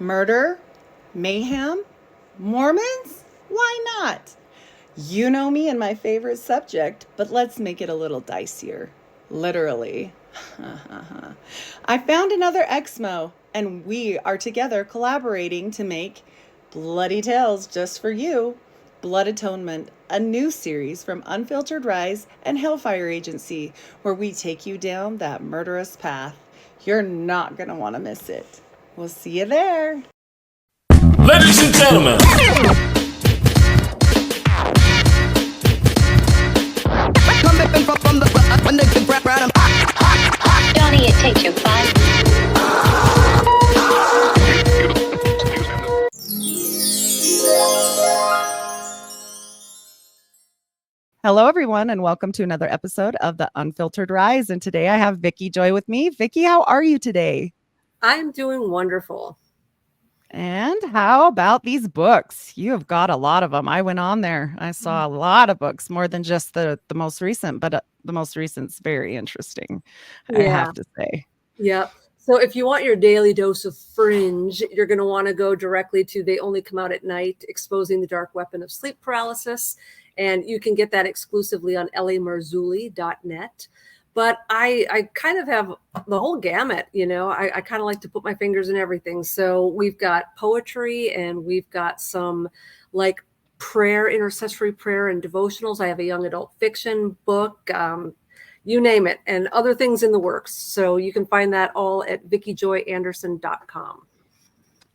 Murder? Mayhem? Mormons? Why not? You know me and my favorite subject, but let's make it a little dicier. Literally. I found another Exmo, and we are together collaborating to make Bloody Tales just for you. Blood Atonement, a new series from Unfiltered Rise and Hellfire Agency, where we take you down that murderous path. You're not going to want to miss it. We'll see you there. Ladies and gentlemen, Johnny, it takes you five. Hello, everyone, and welcome to another episode of the Unfiltered Rise. And today I have Vicki Joy with me. Vicki, how are you today? I'm doing wonderful. And how about these books? You have got a lot of them. I went on there. I saw a lot of books, more than just the most recent, but the most recent's very interesting, I have to say. Yep. So if you want your daily dose of fringe, you're going to want to go directly to They Only Come Out at Night, Exposing the Dark Weapon of Sleep Paralysis. And you can get that exclusively on lamarzulli.net. But I kind of have the whole gamut, you know. I kind of like to put my fingers in everything. So we've got poetry, and we've got some like prayer, intercessory prayer and devotionals. I have a young adult fiction book, you name it, and other things in the works. So you can find that all at VickiJoyAnderson.com.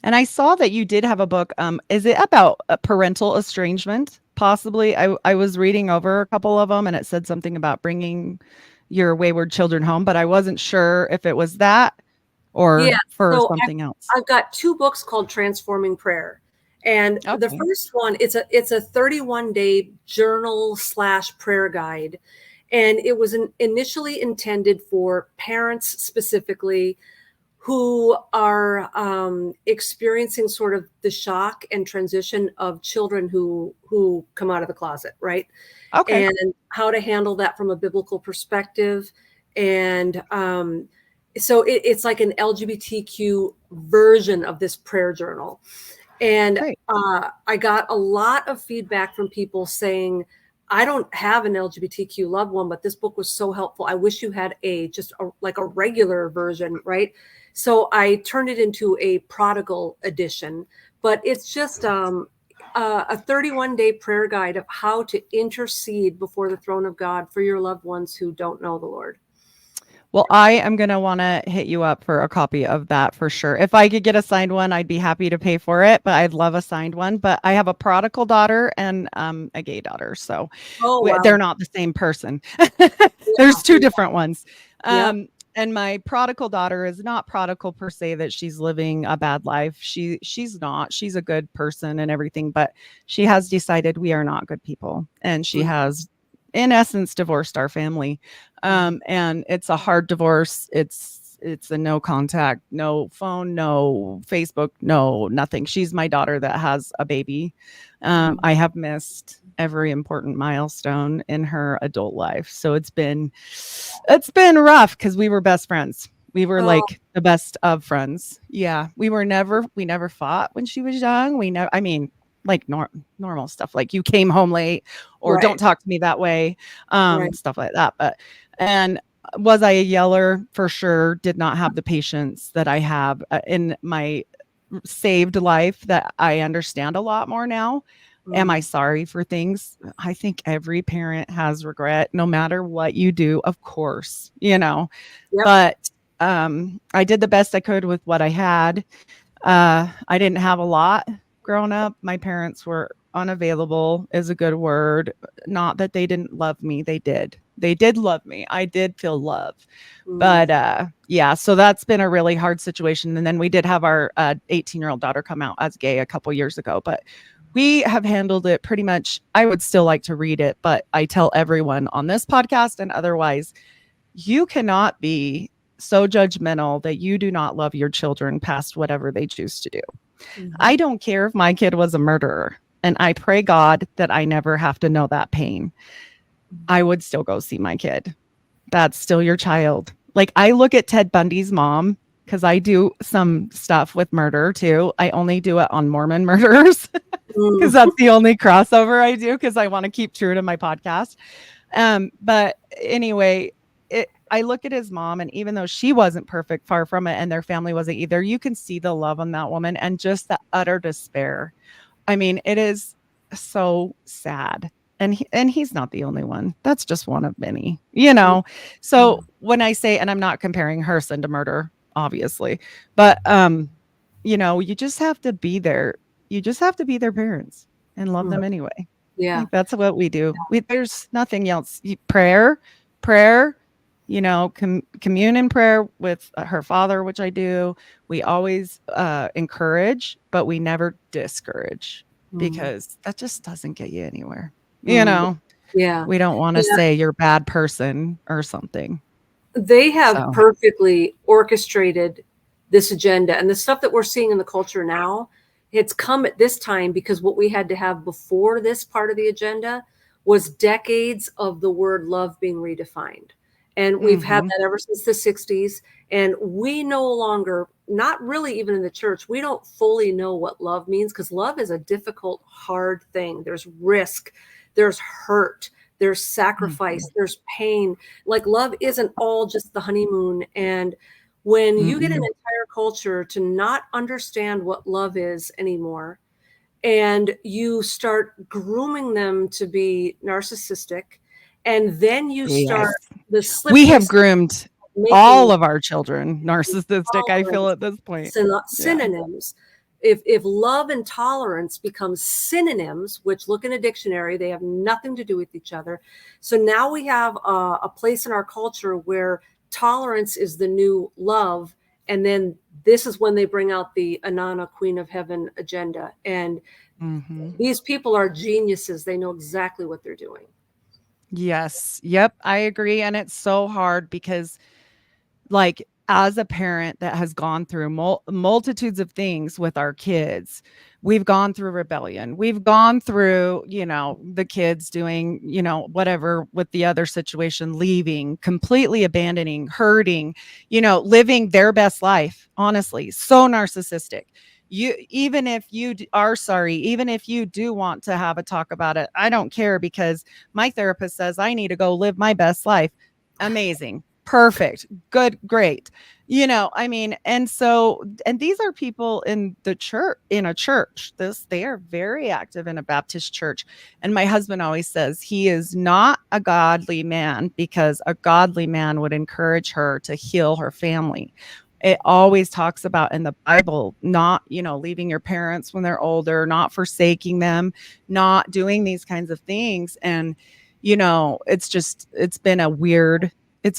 And I saw that you did have a book. Is it about a parental estrangement? Possibly. I was reading over a couple of them, and it said something about bringing your wayward children home, but I wasn't sure if it was that or something else. I've got two books called Transforming Prayer. And the first one, it's a 31-day journal / prayer guide. And it was initially intended for parents specifically who are experiencing sort of the shock and transition of children who come out of the closet, right? Okay. And how to handle that from a biblical perspective. And so it's like an LGBTQ version of this prayer journal. And I got a lot of feedback from people saying, I don't have an LGBTQ loved one, but this book was so helpful. I wish you had a regular version, right? So I turned it into a prodigal edition, but it's just a 31-day prayer guide of how to intercede before the throne of God for your loved ones who don't know the Lord. Well, I am going to want to hit you up for a copy of that for sure. If I could get a signed one, I'd be happy to pay for it, but I'd love a signed one. But I have a prodigal daughter and a gay daughter, so they're not the same person. There's two different ones. And my prodigal daughter is not prodigal per se that she's living a bad life. She's not. She's a good person and everything, but she has decided we are not good people. And she has, in essence, divorced our family. And it's a hard divorce. It's a no contact, no phone, no Facebook, no nothing. She's my daughter that has a baby. I have missed every important milestone in her adult life. So it's been rough because we were best friends. We were like the best of friends. Yeah. We never fought when she was young. Like normal stuff, like you came home late or don't talk to me that way, stuff like that. And was I a yeller? For sure. Did not have the patience that I have in my saved life that I understand a lot more now. Am I sorry for things? I think every parent has regret, no matter what you do, of course, you know. But I did the best I could with what I had. I didn't have a lot growing up. My parents were unavailable, is a good word. Not that they didn't love me. They did love me. I did feel love. But so that's been a really hard situation. And then we did have our 18-year-old daughter come out as gay a couple years ago, but we have handled it pretty much. I would still like to read it, but I tell everyone on this podcast and otherwise, you cannot be so judgmental that you do not love your children past whatever they choose to do. I don't care if my kid was a murderer, and I pray God that I never have to know that pain. I would still go see my kid. That's still your child. Like, I look at Ted Bundy's mom because I do some stuff with murder too. I only do it on Mormon murderers because that's the only crossover I do because I want to keep true to my podcast. But anyway, I look at his mom, and even though she wasn't perfect, far from it, and their family wasn't either, you can see the love on that woman and just the utter despair. I mean, it is so sad. And he's not the only one. That's just one of many, you know. So when I say, and I'm not comparing her sin to murder, obviously, but you know, you just have to be there. You just have to be their parents and love them anyway. Yeah. Like, that's what we do. There's nothing else. Prayer, you know, commune in prayer with her father, which I do. We always encourage, but we never discourage because that just doesn't get you anywhere. You know, Yeah. we don't want to say you're a bad person or something. They have perfectly orchestrated this agenda, and the stuff that we're seeing in the culture now, it's come at this time because what we had to have before this part of the agenda was decades of the word love being redefined. And we've had that ever since the 60s. And we no longer, not really even in the church, we don't fully know what love means because love is a difficult, hard thing. There's risk, there's hurt, there's sacrifice, there's pain. Like love isn't all just the honeymoon. And when you get an entire culture to not understand what love is anymore, and you start grooming them to be narcissistic, and then you start the slippery. We have groomed all of our children narcissistic, I feel, at this point. Synonyms. If love and tolerance become synonyms, which look in a dictionary, they have nothing to do with each other. So now we have a place in our culture where tolerance is the new love. And then this is when they bring out the Anana, Queen of Heaven agenda. And these people are geniuses. They know exactly what they're doing. Yes. Yep. I agree. And it's so hard because, like, as a parent that has gone through multitudes of things with our kids, we've gone through rebellion. We've gone through, you know, the kids doing, you know, whatever with the other situation, leaving, completely abandoning, hurting, you know, living their best life. Honestly, so narcissistic. Even if you are sorry, even if you do want to have a talk about it, I don't care because my therapist says I need to go live my best life. Amazing. Perfect. Good. Great. You know, I mean, and these are people in the church, in a church. They are very active in a Baptist church. And my husband always says he is not a godly man because a godly man would encourage her to heal her family. It always talks about in the Bible, not, you know, leaving your parents when they're older, not forsaking them, not doing these kinds of things. And, you know, it's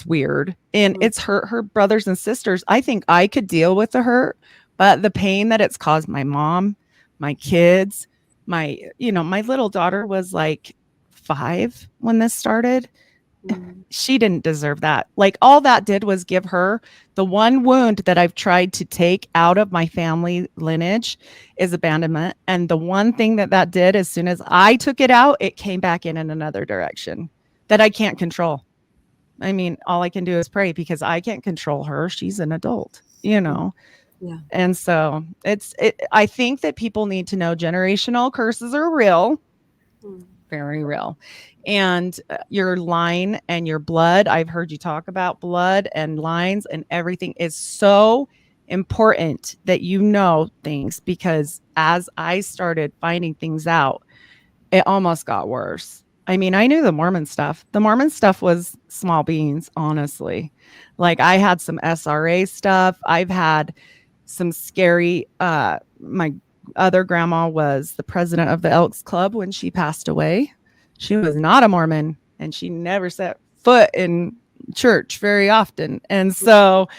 weird. And it's hurt her brothers and sisters. I think I could deal with the hurt, but the pain that it's caused my mom, my kids, my little daughter was like 5 when this started. She didn't deserve that. Like, all that did was give her the one wound that I've tried to take out of my family lineage is abandonment. And the one thing that did, as soon as I took it out, it came back in another direction that I can't control. I mean, all I can do is pray because I can't control her. She's an adult, you know? Yeah. And so I think that people need to know generational curses are real, very real. And your line and your blood, I've heard you talk about blood and lines and everything is so important that you know things, because as I started finding things out, it almost got worse. I mean, I knew the Mormon stuff. The Mormon stuff was small beans, honestly. Like, I had some SRA stuff. I've had some scary, my other grandma was the president of the Elks Club when she passed away. She was not a Mormon and she never set foot in church very often. And so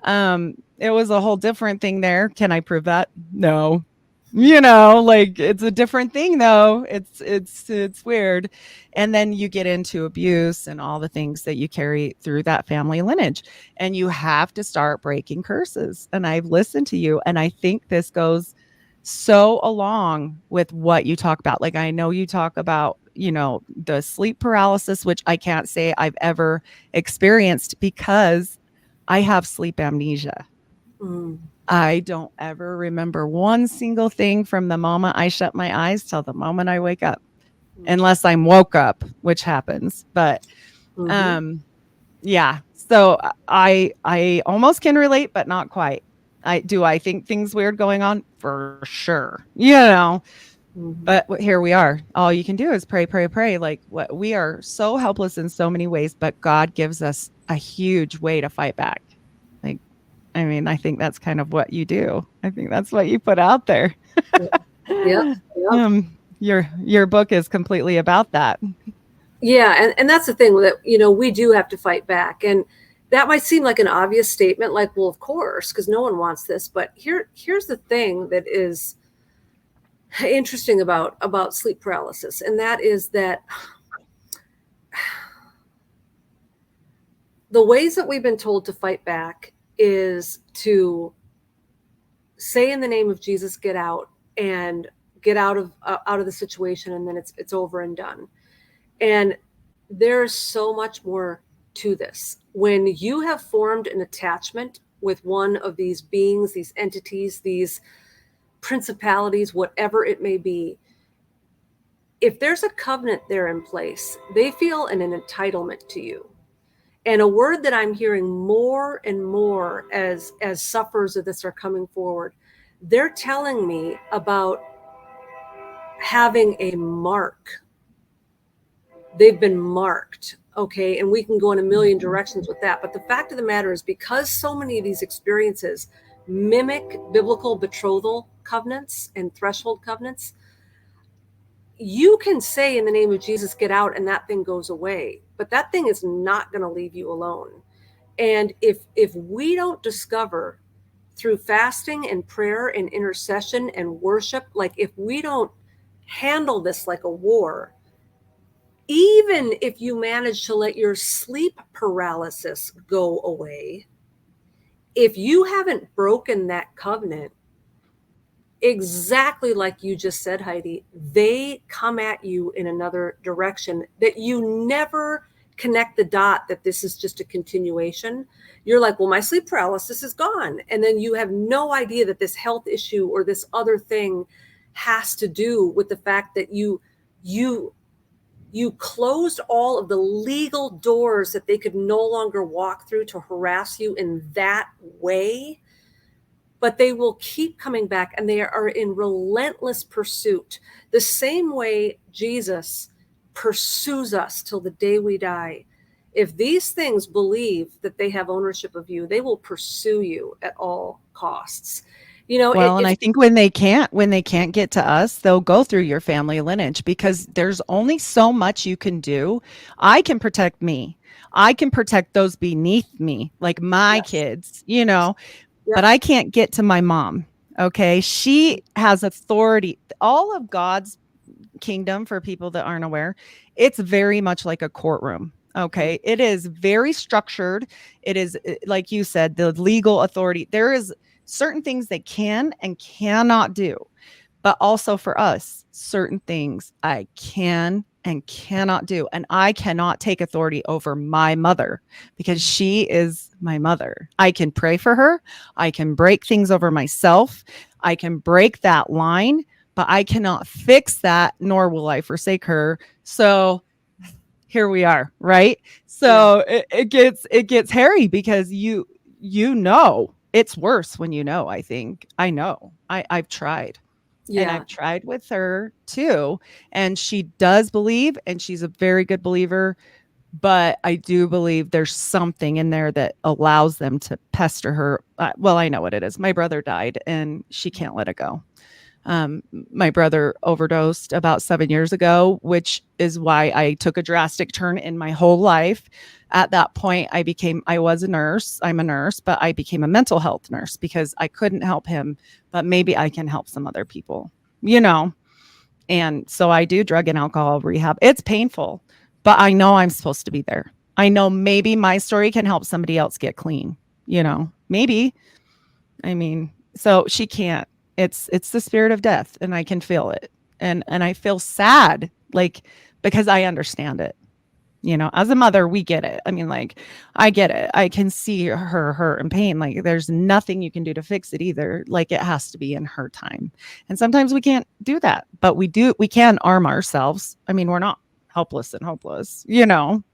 it was a whole different thing there. Can I prove that? No. You know, like, it's a different thing though. It's weird. And then you get into abuse and all the things that you carry through that family lineage, and you have to start breaking curses. And I've listened to you, and I think this goes so along with what you talk about. Like, I know you talk about, you know, the sleep paralysis, which I can't say I've ever experienced because I have sleep amnesia. Mm. I don't ever remember one single thing from the moment I shut my eyes till the moment I wake up, unless I'm woke up, which happens. But Mm-hmm. um yeah, so I almost can relate, but not quite. I think things weird going on for sure, Mm-hmm. but here we are. All you can do is pray, pray, pray. Like what we are so helpless in so many ways, but God gives us a huge way to fight back. Like, I mean, I think that's kind of what you do. I think that's what you put out there. Yep. Yep. Your book is completely about that. Yeah, and that's the thing that we do have to fight back, and that might seem like an obvious statement, like, well, of course, because no one wants this. But here's the thing that is interesting about sleep paralysis, and that is that the ways that we've been told to fight back is to say in the name of Jesus, get out, and get out of the situation, and then it's over and done. And there's so much more to this. When you have formed an attachment with one of these beings, these entities, these principalities, whatever it may be, if there's a covenant there in place, they feel an entitlement to you. And a word that I'm hearing more and more as sufferers of this are coming forward, they're telling me about having a mark. They've been marked. Okay. And we can go in a million directions with that. But the fact of the matter is, because so many of these experiences mimic biblical betrothal covenants and threshold covenants, you can say in the name of Jesus, get out, and that thing goes away. But that thing is not going to leave you alone. And if we don't discover through fasting and prayer and intercession and worship, like if we don't handle this like a war, even if you manage to let your sleep paralysis go away, if you haven't broken that covenant, exactly like you just said, Heidi, they come at you in another direction that you never connect the dot that this is just a continuation. You're like, well, my sleep paralysis is gone. And then you have no idea that this health issue or this other thing has to do with the fact that you closed all of the legal doors that they could no longer walk through to harass you in that way. But they will keep coming back, and they are in relentless pursuit. The same way Jesus pursues us till the day we die. If these things believe that they have ownership of you, they will pursue you at all costs. Well, and I think when they can't get to us, they'll go through your family lineage because there's only so much you can do. I can protect me. I can protect those beneath me, like my yes. kids, Yep. but I can't get to my mom. Okay. She has authority. All of God's kingdom, for people that aren't aware, it's very much like a courtroom. Okay. It is very structured. It is, like you said, the legal authority. There is certain things they can and cannot do, but also for us, certain things I can and cannot do. And I cannot take authority over my mother because she is my mother. I can pray for her. I can break things over myself. I can break that line, but I cannot fix that, nor will I forsake her. So here we are, right? So it gets hairy because it's worse when I think I know. I've tried. And Yeah. I've tried with her too. And she does believe, and she's a very good believer. But I do believe there's something in there that allows them to pester her. Well, I know what it is. My brother died and she can't let it go. My brother overdosed about 7 years ago, which is why I took a drastic turn in my whole life. At that point, I was a nurse. I'm a nurse, but I became a mental health nurse because I couldn't help him, but maybe I can help some other people, And so I do drug and alcohol rehab. It's painful, but I know I'm supposed to be there. I know maybe my story can help somebody else get clean, maybe. I mean, so she can't. It's the spirit of death, and I can feel it. And I feel sad, like, because I understand it, as a mother, we get it. I mean, like, I get it. I can see her hurt and pain. Like, there's nothing you can do to fix it either. Like, it has to be in her time. And sometimes we can't do that, but we can arm ourselves. I mean, we're not helpless and hopeless, I don't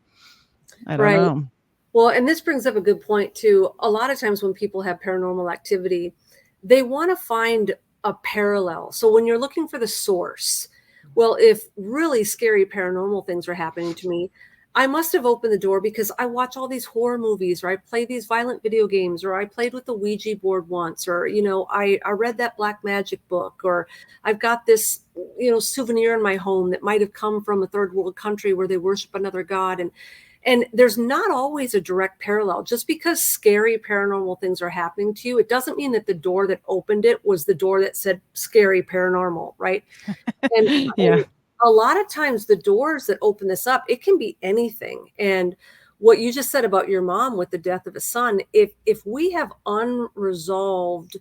Right. know. Well, and this brings up a good point too. A lot of times when people have paranormal activity, they want to find a parallel. So when you're looking for the source, well, if really scary paranormal things are happening to me, I must have opened the door because I watch all these horror movies, or I play these violent video games, or I played with the Ouija board once, or, I read that black magic book, or I've got this, souvenir in my home that might have come from a third world country where they worship another god. And there's not always a direct parallel. Just because scary paranormal things are happening to you, it doesn't mean that the door that opened it was the door that said scary paranormal, right? And, Yeah. and a lot of times the doors that open this up, it can be anything. And what you just said about your mom with the death of a son, if we have unresolved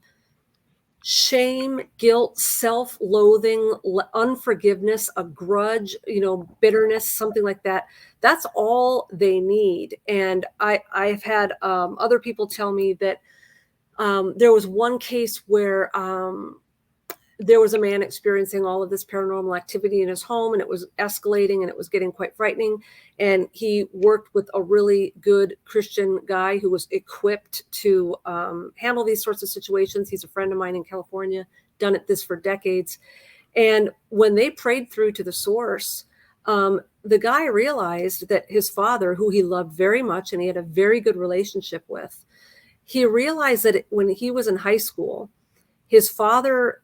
shame, guilt, self-loathing, unforgiveness, a grudge, bitterness, something like that, that's all they need. And I've had other people tell me that there was one case where there was a man experiencing all of this paranormal activity in his home, and it was escalating and it was getting quite frightening. And he worked with a really good Christian guy who was equipped to handle these sorts of situations. He's a friend of mine in California, done this for decades. And when they prayed through to the source, the guy realized that his father, who he loved very much and he had a very good relationship with, he realized that when he was in high school, his father,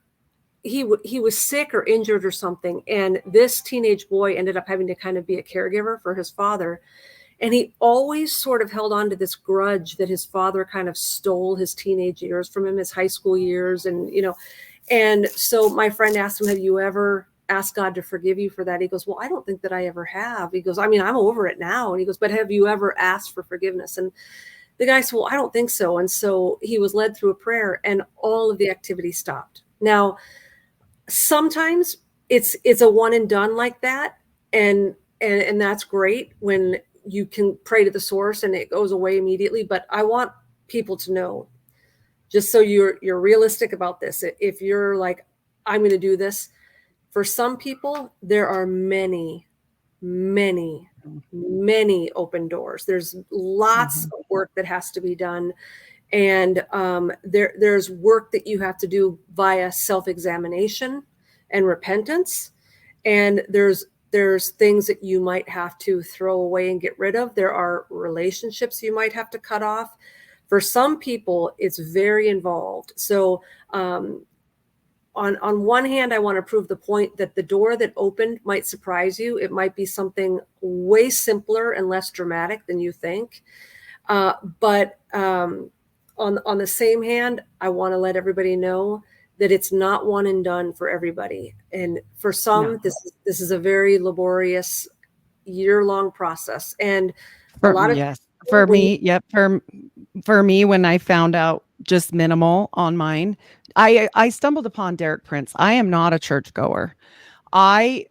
he was sick or injured or something. And this teenage boy ended up having to kind of be a caregiver for his father. And he always sort of held on to this grudge that his father kind of stole his teenage years from him, his high school years. And so my friend asked him, have you ever asked God to forgive you for that? He goes, well, I don't think that I ever have. He goes, I mean, I'm over it now. And he goes, but have you ever asked for forgiveness? And the guy said, well, I don't think so. And so he was led through a prayer and all of the activity stopped. Now, sometimes it's a one and done like that. And that's great when you can pray to the source and it goes away immediately. But I want people to know, just so you're realistic about this. If you're like, I'm going to do this, for some people, there are many open doors. There's lots of work that has to be done. And there's work that you have to do via self-examination and repentance. And there's things that you might have to throw away and get rid of. There are relationships you might have to cut off. For some people, it's very involved. So on one hand, I want to prove the point that the door that opened might surprise you. It might be something way simpler and less dramatic than you think. But on the same hand, I want to let everybody know that it's not one and done for everybody. And for some, this is a very laborious year-long process. And a lot of for me, when I found out just minimal on mine, I stumbled upon Derek Prince. I am not a churchgoer. I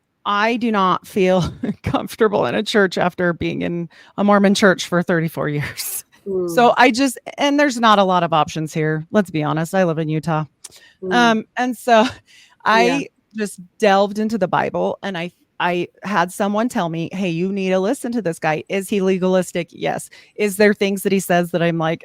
do not feel comfortable in a church after being in a Mormon church for 34 years. So and there's not a lot of options here. Let's be honest. I live in Utah. And so I just delved into the Bible, and I had someone tell me, hey, you need to listen to this guy. Is he legalistic? Yes. Is there things that he says that I'm like,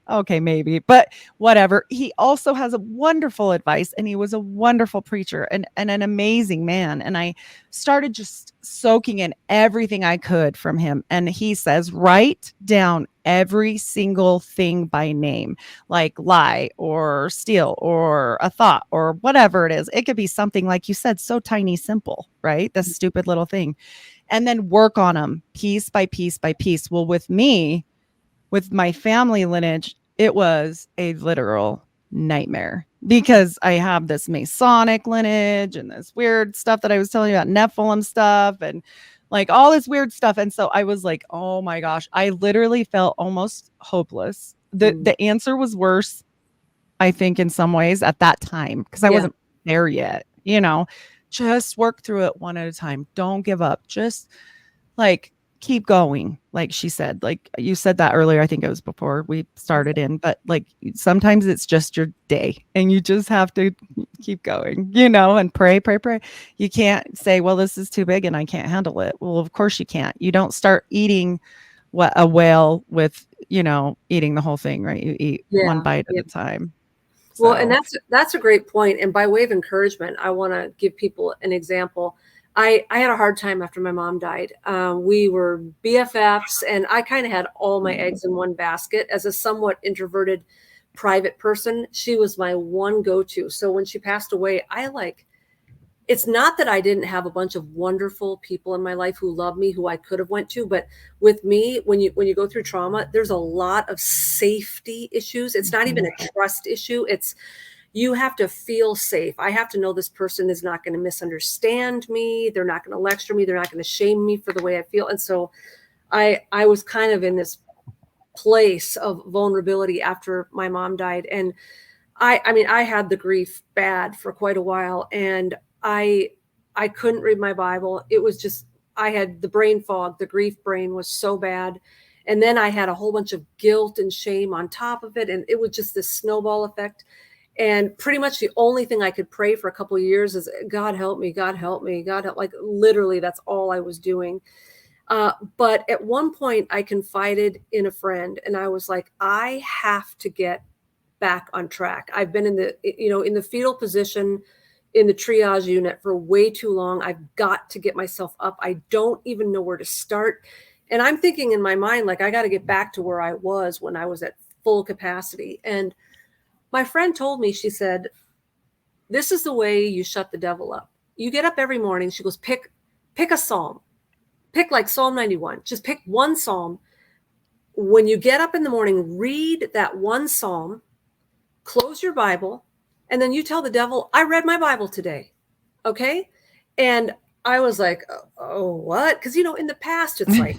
okay, maybe, but whatever. He also has a wonderful advice, and he was a wonderful preacher and an amazing man. And I started just soaking in everything I could from him. And he says, write down every single thing by name, like lie or steal or a thought or whatever it is. It could be something, like you said, so tiny, simple, right? This stupid little thing. And then work on them piece by piece by piece. Well, with me, with my family lineage, it was a literal nightmare because I have this Masonic lineage and this weird stuff that I was telling you about, Nephilim stuff and like all this weird stuff. And so I was like, oh my gosh, I literally felt almost hopeless. The answer was worse, I think, in some ways at that time, because I wasn't there yet, just work through it one at a time. Don't give up. Just like keep going. Like she said, like you said that earlier, I think it was before we started in, but like sometimes it's just your day and you just have to keep going, and pray, pray, pray. You can't say, well, this is too big and I can't handle it. Well, of course you can't. You don't start eating what a whale with, eating the whole thing, right? You eat one Yeah. bite at Yeah. a time. Well, and So that's a great point. And by way of encouragement, I want to give people an example. I had a hard time after my mom died. We were BFFs, and I kind of had all my eggs in one basket. As a somewhat introverted, private person, she was my one go-to. So when she passed away, it's not that I didn't have a bunch of wonderful people in my life who love me, who I could have went to, but with me, when you go through trauma, there's a lot of safety issues. It's not even a trust issue. It's you have to feel safe. I have to know this person is not going to misunderstand me. They're not going to lecture me. They're not going to shame me for the way I feel. And so I was kind of in this place of vulnerability after my mom died. And I mean, I had the grief bad for quite a while, and I couldn't read my Bible. It was just, I had the brain fog. The grief brain was so bad. And then I had a whole bunch of guilt and shame on top of it. And it was just this snowball effect. And pretty much the only thing I could pray for a couple of years is, God help me, God help me, God help. Like literally, that's all I was doing. But at one point I confided in a friend, and I was like, I have to get back on track. I've been in the fetal position in the triage unit for way too long. I've got to get myself up. I don't even know where to start. And I'm thinking in my mind, like, I got to get back to where I was when I was at full capacity. And my friend told me, she said, this is the way you shut the devil up. You get up every morning. She goes, pick a psalm, pick like Psalm 91, just pick one psalm. When you get up in the morning, read that one psalm, close your Bible, and then you tell the devil, I read my Bible today. Okay. And I was like, oh, what? Because, in the past, it's like,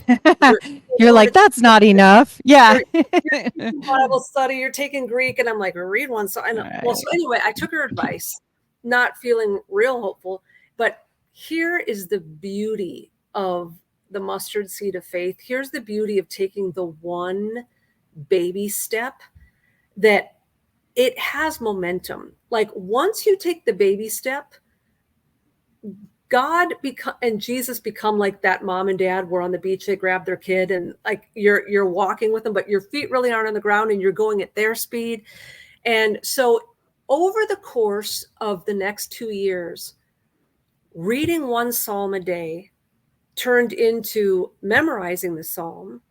you're like, that's not enough. Yeah. you're taking Bible study, you're taking Greek. And I'm like, read one. So I know. Right. Well, so anyway, I took her advice, not feeling real hopeful. But here is the beauty of the mustard seed of faith. Here's the beauty of taking the one baby step, that it has momentum. Like once you take the baby step, God and Jesus become like that mom and dad were on the beach. They grab their kid and like you're walking with them, but your feet really aren't on the ground and you're going at their speed. And so over the course of the next 2 years, reading one psalm a day turned into memorizing the psalm,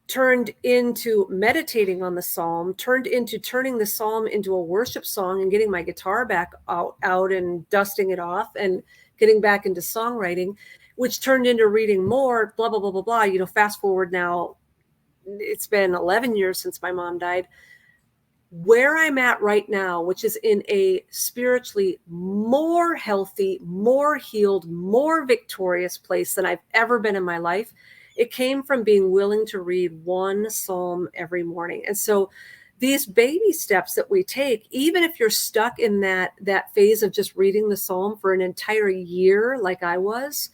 turned into meditating on the psalm, turned into turning the psalm into a worship song and getting my guitar back out and dusting it off and getting back into songwriting, which turned into reading more, blah, blah, blah, blah, blah. Fast forward now, it's been 11 years since my mom died. Where I'm at right now, which is in a spiritually more healthy, more healed, more victorious place than I've ever been in my life, it came from being willing to read one psalm every morning. And so these baby steps that we take, even if you're stuck in that phase of just reading the psalm for an entire year, like I was,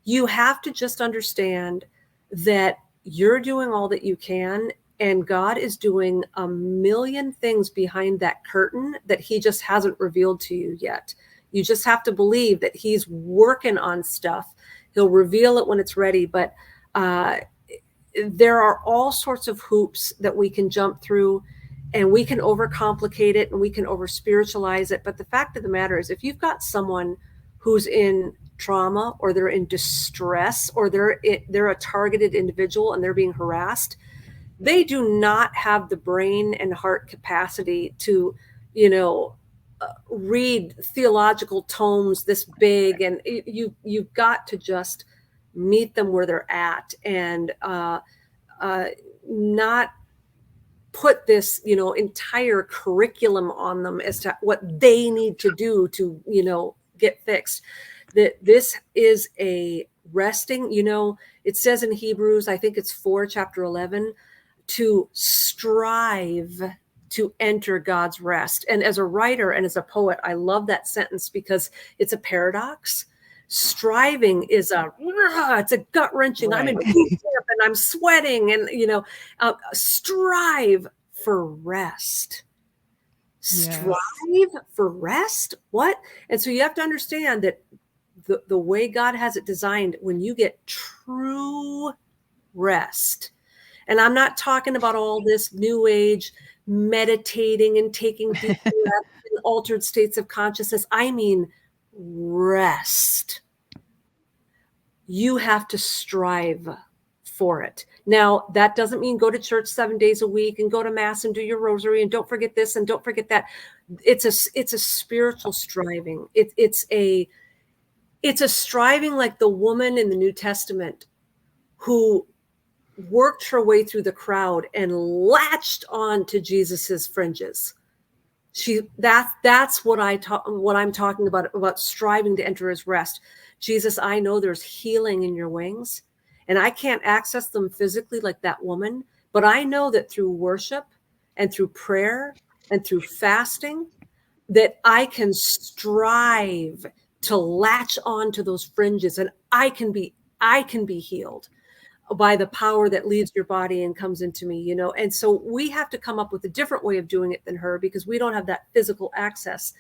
you have to just understand that you're doing all that you can, and God is doing a million things behind that curtain that he just hasn't revealed to you yet. You just have to believe that he's working on stuff. He'll reveal it when it's ready. But there are all sorts of hoops that we can jump through, and we can overcomplicate it and we can over spiritualize it. But the fact of the matter is, if you've got someone who's in trauma or they're in distress or they're a targeted individual and they're being harassed, they do not have the brain and heart capacity to, read theological tomes this big. And you've got to just meet them where they're at and not put this, entire curriculum on them as to what they need to do to, get fixed. That this is a resting, it says in Hebrews, I think it's 4, chapter 11, to strive to enter God's rest. And as a writer and as a poet, I love that sentence because it's a paradox. Striving is it's a gut wrenching. I'm in boot camp and I'm sweating, and strive for rest. Strive for rest. What? And so you have to understand that the way God has it designed, when you get true rest, and I'm not talking about all this new age meditating and taking deep breaths in altered states of consciousness. I mean rest. You have to strive for it. Now, that doesn't mean go to church 7 days a week and go to mass and do your rosary and don't forget this and don't forget that. It's a spiritual striving. It's a striving like the woman in the New Testament who worked her way through the crowd and latched on to Jesus's fringes. That's what I'm talking about striving to enter his rest. Jesus, I know there's healing in your wings, and I can't access them physically like that woman, but I know that through worship and through prayer and through fasting, that I can strive to latch on to those fringes, and I can be healed by the power that leaves your body and comes into me, And so we have to come up with a different way of doing it than her, because we don't have that physical access.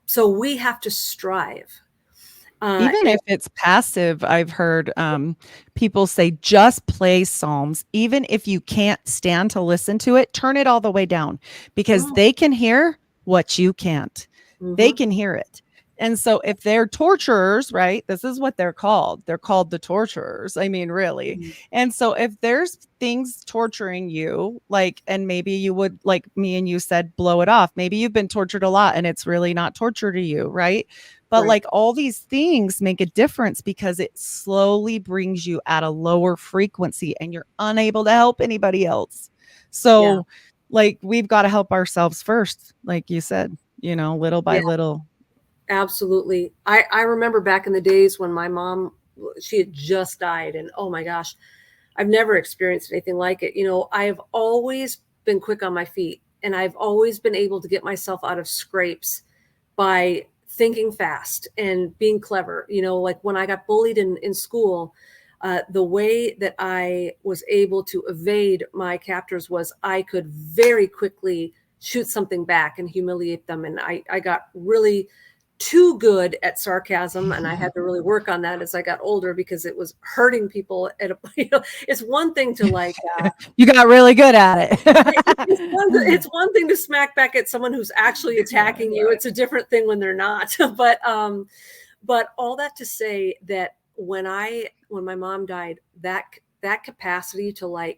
So we have to strive. Even if it's passive, I've heard people say just play Psalms. Even if you can't stand to listen to it, turn it all the way down, because they can hear what you can't. They can hear it. And so if they're torturers, right, this is what they're called. They're called the torturers. I mean, really. And so if there's things torturing you, and maybe you would, like me and you said, blow it off. Maybe you've been tortured a lot and it's really not torture to you, right? But all these things make a difference because it slowly brings you at a lower frequency and you're unable to help anybody else. So we've got to help ourselves first, like you said, little by little. Absolutely. I remember back in the days when my mom, she had just died, and oh my gosh, I've never experienced anything like it. I have always been quick on my feet, and I've always been able to get myself out of scrapes by thinking fast and being clever. Like when I got bullied in school, the way that I was able to evade my captors was I could very quickly shoot something back and humiliate them. And I got really too good at sarcasm, and I had to really work on that as I got older, because it was hurting people it's one thing to you got really good at it. it's one thing to smack back at someone who's actually attacking you. It's a different thing when they're not. But all that to say that when my mom died, that capacity to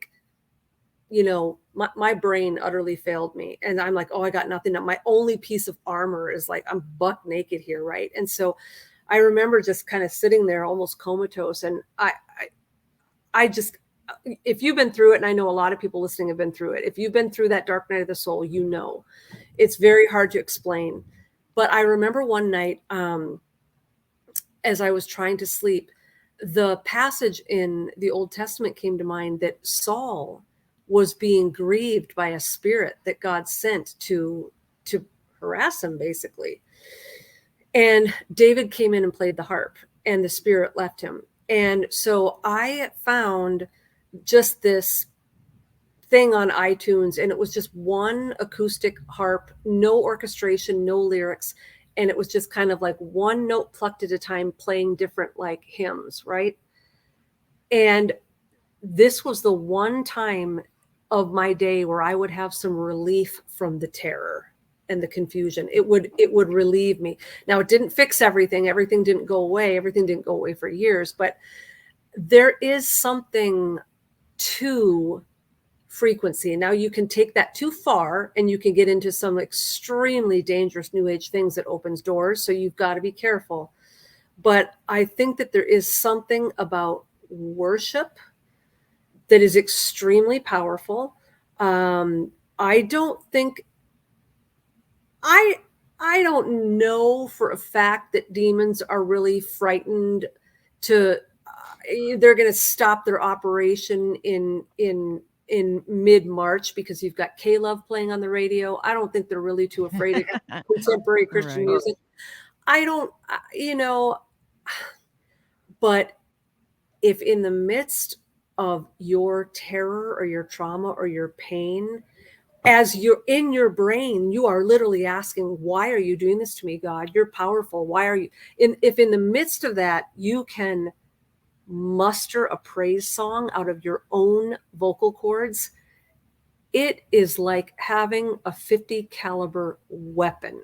my brain utterly failed me, and I'm like, oh, I got nothing. My only piece of armor is I'm buck naked here, right? And so I remember just kind of sitting there almost comatose, and I just, if you've been through it, and I know a lot of people listening have been through it, if you've been through that dark night of the soul, it's very hard to explain. But I remember one night, as I was trying to sleep, the passage in the Old Testament came to mind that Saul was being grieved by a spirit that God sent to harass him, basically. And David came in and played the harp, and the spirit left him. And so I found just this thing on iTunes, and it was just one acoustic harp, no orchestration, no lyrics. And it was just kind of like one note plucked at a time, playing different hymns, right? And this was the one time of my day where I would have some relief from the terror and the confusion. It would relieve me. Now, it didn't fix everything. Everything didn't go away. Everything didn't go away for years, but there is something to frequency. Now you can take that too far and you can get into some extremely dangerous new age things that opens doors. So you've got to be careful. But I think that there is something about worship that is extremely powerful. I don't know for a fact that demons are really frightened they're going to stop their operation in mid-March because you've got K-Love playing on the radio. I don't think they're really too afraid of contemporary Christian music. I don't, But if in the midst of your terror or your trauma or your pain, as you're in your brain, you are literally asking, why are you doing this to me, God? You're powerful. Why are you? If in the midst of that, you can muster a praise song out of your own vocal cords, it is like having a 50 caliber weapon.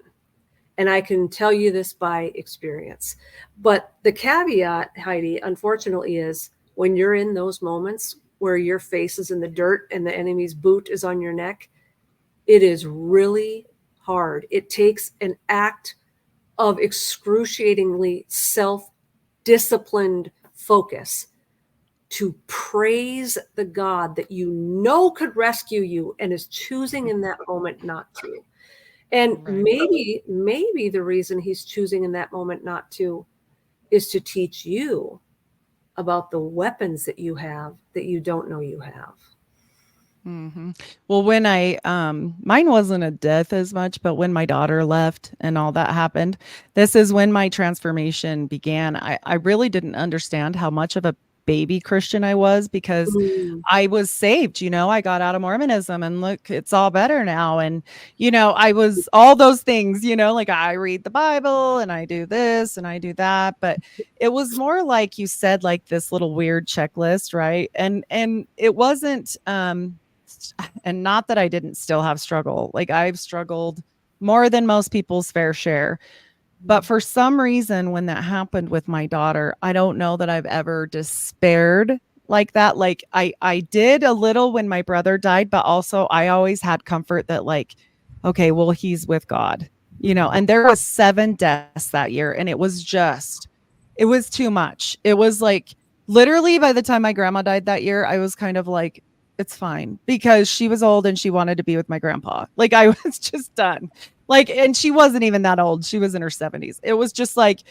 And I can tell you this by experience. But the caveat, Heidi, unfortunately, is when you're in those moments where your face is in the dirt and the enemy's boot is on your neck, it is really hard. It takes an act of excruciatingly self-disciplined focus to praise the God that you know could rescue you and is choosing in that moment not to. And maybe the reason he's choosing in that moment not to is to teach you about the weapons that you have that you don't know you have. Mm-hmm. Well, when mine wasn't a death as much, but when my daughter left and all that happened, this is when my transformation began. I really didn't understand how much of a baby Christian I was because I was saved, I got out of Mormonism and look, it's all better now. And, I was all those things, like I read the Bible and I do this and I do that, but it was more like you said, like this little weird checklist. Right. And it wasn't, and not that I didn't still have struggle. Like I've struggled more than most people's fair share. But for some reason, when that happened with my daughter, I don't know that I've ever despaired like that. Like I did a little when my brother died, but also I always had comfort that like, okay, well, he's with God, and there was 7 deaths that year. And it was too much. It was like, literally by the time my grandma died that year, I was kind of like, it's fine because she was old and she wanted to be with my grandpa. Like I was just done. Like, and she wasn't even that old. She was in her 70s. It was just like,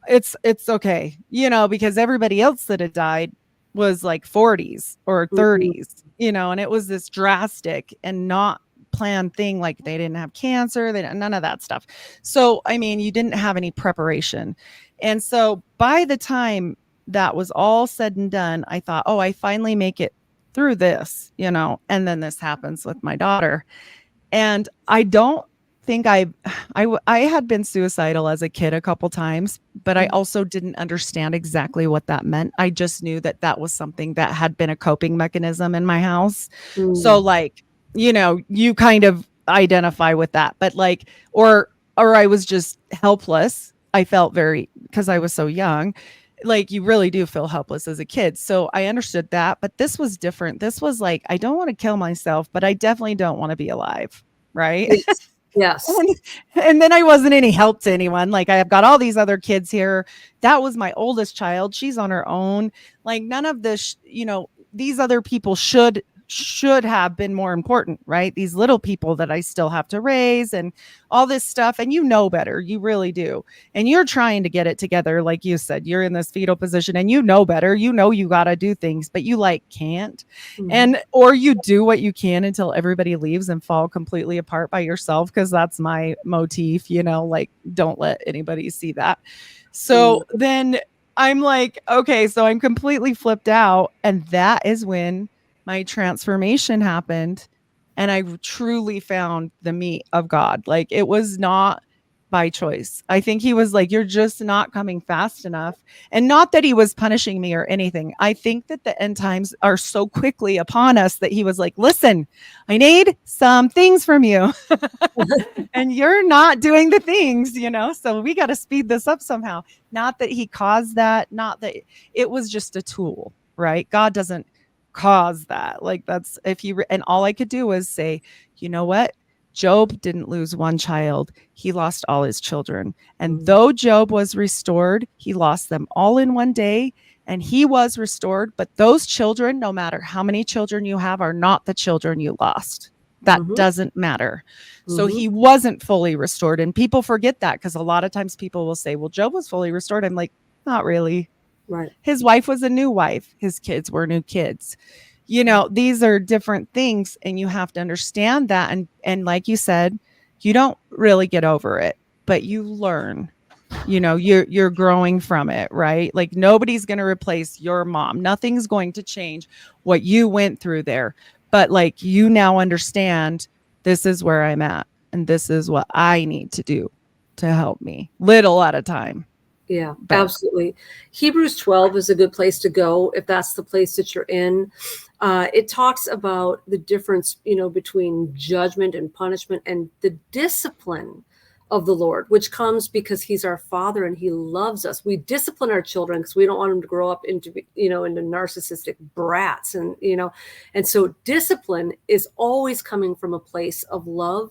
it's okay, because everybody else that had died was like 40s or 30s, and it was this drastic and not planned thing. Like they didn't have cancer, none of that stuff. So, I mean, you didn't have any preparation. And so by the time that was all said and done, I thought, oh, I finally make it through this, and then this happens with my daughter. And I don't think I had been suicidal as a kid a couple times, but I also didn't understand exactly what that meant. I just knew that that was something that had been a coping mechanism in my house. So like, you kind of identify with that, but like, or I was just helpless. I felt because I was so young, like you really do feel helpless as a kid. So I understood that, but this was different. This was like, I don't want to kill myself, but I definitely don't want to be alive. Right. Yes. And then I wasn't any help to anyone. Like I've got all these other kids here. That was my oldest child. She's on her own. Like none of this, these other people should have been more important, right? These little people that I still have to raise and all this stuff. And better. You really do. And you're trying to get it together. Like you said, you're in this fetal position and better. You got to do things, but you like can't. Or you do what you can until everybody leaves and fall completely apart by yourself. Cause that's my motif, like don't let anybody see that. So then I'm like, okay, so I'm completely flipped out. And that is when my transformation happened and I truly found the meat of God. Like it was not by choice. I think he was like, you're just not coming fast enough. And not that he was punishing me or anything. I think that the end times are so quickly upon us that he was like, listen, I need some things from you and you're not doing the things, so we got to speed this up somehow. Not that he caused that, not that it was just a tool, right? God doesn't cause that. Like that's and all I could do was say, you know what? Job didn't lose one child. He lost all his children. And though Job was restored, he lost them all in one day and he was restored. But those children, no matter how many children you have, are not the children you lost. That doesn't matter. So he wasn't fully restored. And people forget that because a lot of times people will say, well, Job was fully restored. I'm like, not really. Right. His wife was a new wife. His kids were new kids. These are different things and you have to understand that. And like you said, you don't really get over it, but you learn. You're growing from it, right? Like nobody's going to replace your mom. Nothing's going to change what you went through there. But like you now understand this is where I'm at and this is what I need to do to help me little at a time. Yeah, But absolutely. Hebrews 12 is a good place to go if that's the place that you're in. It talks about the difference, between judgment and punishment and the discipline of the Lord, which comes because he's our father and he loves us. We discipline our children because we don't want them to grow up into narcissistic brats. And so discipline is always coming from a place of love.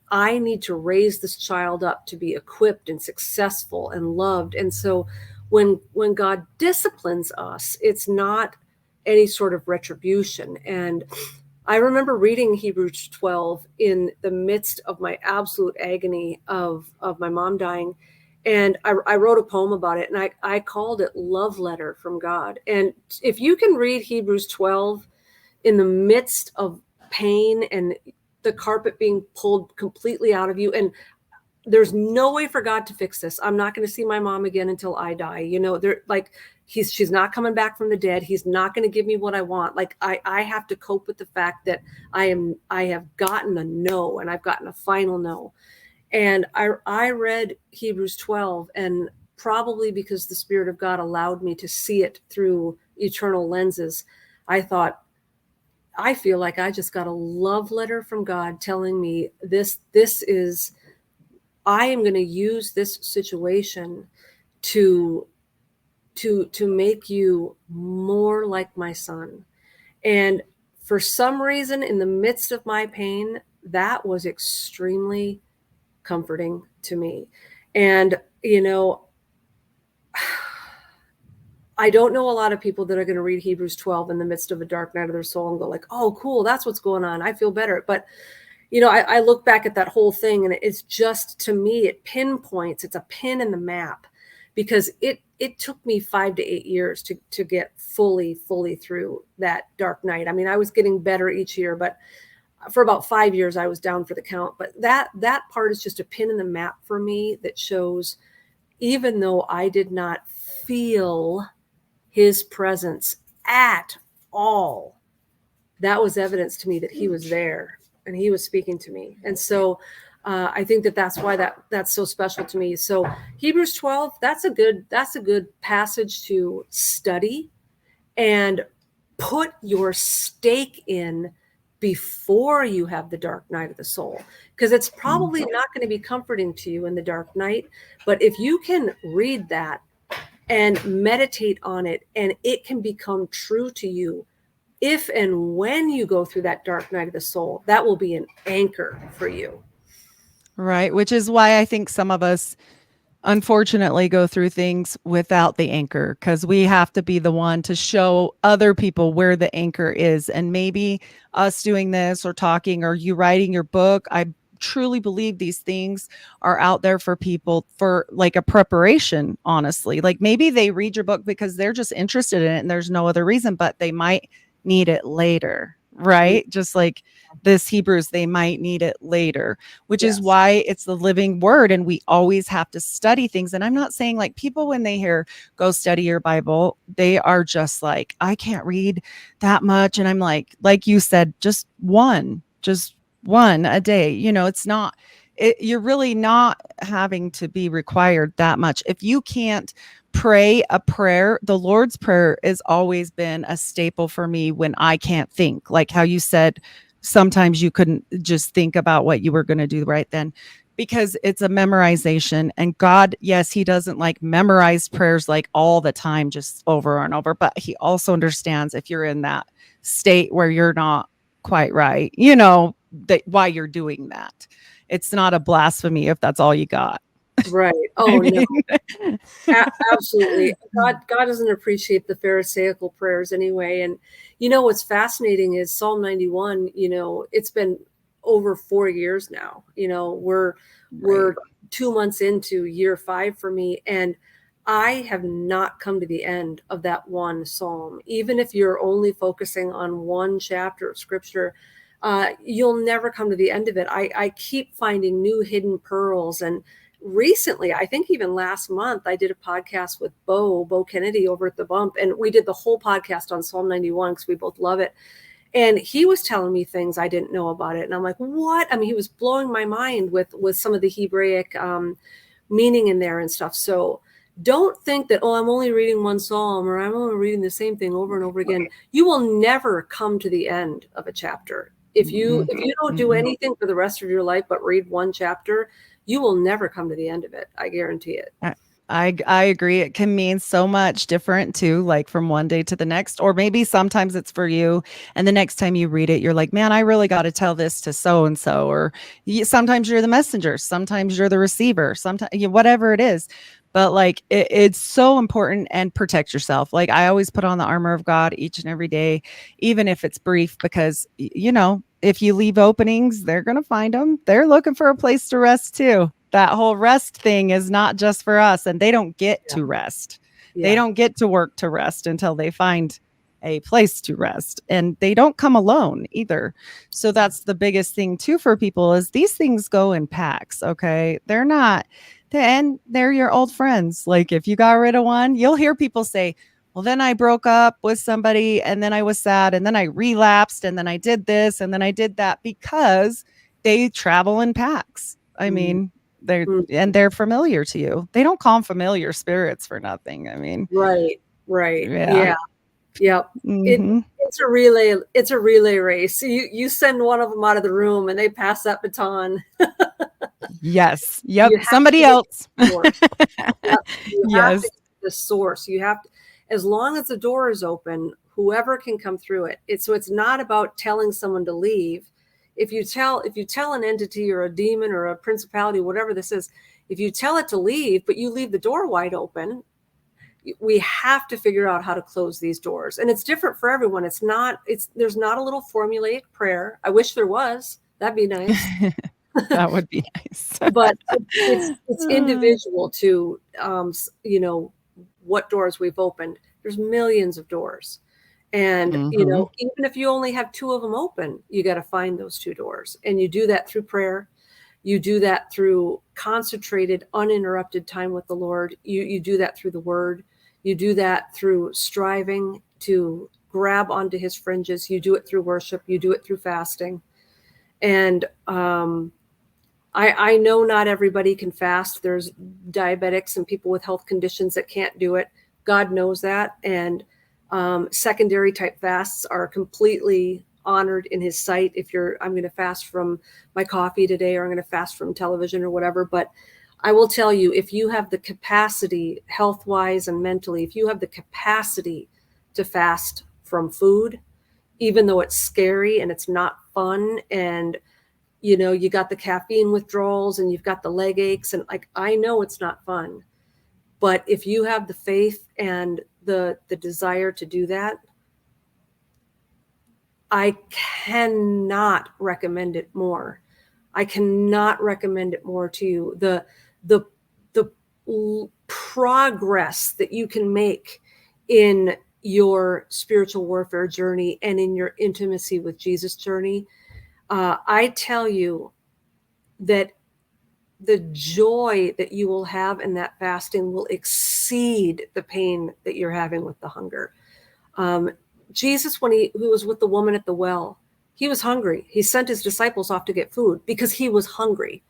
I need to raise this child up to be equipped and successful and loved. And so when God disciplines us, it's not any sort of retribution. And I remember reading Hebrews 12 in the midst of my absolute agony of my mom dying. And I wrote a poem about it, and I called it Love Letter from God. And if you can read Hebrews 12 in the midst of pain and the carpet being pulled completely out of you, and there's no way for God to fix this. I'm not going to see my mom again until I die. She's not coming back from the dead. He's not going to give me what I want. Like I have to cope with the fact that I have gotten a no, and I've gotten a final no. And I read Hebrews 12, and probably because the Spirit of God allowed me to see it through eternal lenses, I thought, I feel like I just got a love letter from God telling me I am going to use this situation to make you more like my son. And for some reason, in the midst of my pain, that was extremely comforting to me. And, I don't know a lot of people that are going to read Hebrews 12 in the midst of a dark night of their soul and go like, oh, cool, that's what's going on. I feel better. But, I look back at that whole thing, and it's just, to me, it pinpoints, it's a pin in the map, because it took me 5 to 8 years to get fully through that dark night. I mean, I was getting better each year, but for about 5 years, I was down for the count. But that part is just a pin in the map for me that shows, even though I did not feel his presence at all, that was evidence to me that he was there and he was speaking to me. And so I think that's why that's so special to me. So Hebrews 12, that's a good passage to study and put your stake in before you have the dark night of the soul, because it's probably not going to be comforting to you in the dark night. But if you can read that and meditate on it, and it can become true to you, if and when you go through that dark night of the soul, that will be an anchor for you. right, which is why I think some of us unfortunately go through things without the anchor, because we have to be the one to show other people where the anchor is. And maybe us doing this or talking or you writing your book, I truly believe these things are out there for people for like a preparation, honestly. Like maybe they read your book because they're just interested in it and there's no other reason, but they might need it later, right? Just like this Hebrews, they might need it later, which is why it's the living word. And we always have to study things. And I'm not saying like people, when they hear go study your Bible, they are just like, I can't read that much. And I'm like you said, just one a day. It's not, you're really not having to be required that much. If you can't pray a prayer, the Lord's Prayer has always been a staple for me when I can't think, like how you said, sometimes you couldn't just think about what you were going to do right then, because it's a memorization. And God, yes, he doesn't like memorize prayers like all the time, just over and over, but he also understands if you're in that state where you're not quite right, that why you're doing that. It's not a blasphemy if that's all you got. Right. Oh, no. Absolutely. God doesn't appreciate the Pharisaical prayers anyway. And what's fascinating is Psalm 91, it's been over 4 years now. We're 2 months into year 5 for me, and I have not come to the end of that one psalm. Even if you're only focusing on one chapter of scripture, you'll never come to the end of it. I keep finding new hidden pearls, and recently, I think even last month, I did a podcast with Bo Kennedy over at The Bump, and we did the whole podcast on Psalm 91 because we both love it. And he was telling me things I didn't know about it. And I'm like, what? I mean, he was blowing my mind with some of the Hebraic meaning in there and stuff. So don't think that, oh, I'm only reading one psalm, or I'm only reading the same thing over and over again. You will never come to the end of a chapter. If you don't do anything for the rest of your life but read one chapter, you will never come to the end of it. I guarantee it. I agree. It can mean so much different too, like from one day to the next, or maybe sometimes it's for you. And the next time you read it, you're like, man, I really got to tell this to so-and-so, or sometimes you're the messenger, sometimes you're the receiver, sometimes whatever it is. But like, it's so important, and protect yourself. Like I always put on the armor of God each and every day, even if it's brief, because if you leave openings, they're going to find them. They're looking for a place to rest too. That whole rest thing is not just for us, and they don't get to rest. They don't get to work to rest until they find a place to rest, and they don't come alone either. So that's the biggest thing too for people, is these things go in packs. Okay. They're not, and they're your old friends. Like if you got rid of one, you'll hear people say, well, then I broke up with somebody, and then I was sad, and then I relapsed, and then I did this, and then I did that, because they travel in packs. I mean, they're familiar to you. They don't call them familiar spirits for nothing. I mean, right. Yeah. Yep. Mm-hmm. It's a relay. It's a relay race. You send one of them out of the room, and they pass that baton. Yes. Yep. Somebody else. Yep. You have Yes. to get the source. You have to, as long as the door is open, whoever can come through it. So it's not about telling someone to leave. If you tell an entity or a demon or a principality, whatever this is, if you tell it to leave, but you leave the door wide open, we have to figure out how to close these doors. And it's different for everyone. There's not a little formulaic prayer. I wish there was. That'd be nice. That would be nice. But it's individual to what doors we've opened. There's millions of doors. And even if you only have 2 of them open, you got to find those 2 doors. And you do that through prayer. You do that through concentrated, uninterrupted time with the Lord. You do that through the word. You do that through striving to grab onto his fringes. You do it through worship. You do it through fasting. And I know not everybody can fast. There's diabetics and people with health conditions that can't do it. God knows that. And secondary type fasts are completely honored in his sight. I'm going to fast from my coffee today, or I'm going to fast from television or whatever. But I will tell you, if you have the capacity, health-wise and mentally, if you have the capacity to fast from food, even though it's scary and it's not fun, and you got the caffeine withdrawals and you've got the leg aches, and like, I know it's not fun, but if you have the faith and the desire to do that, I cannot recommend it more. I cannot recommend it more to you. The progress that you can make in your spiritual warfare journey and in your intimacy with Jesus journey. I tell you that the joy that you will have in that fasting will exceed the pain that you're having with the hunger. Jesus, when he was with the woman at the well, he was hungry. He sent his disciples off to get food because he was hungry.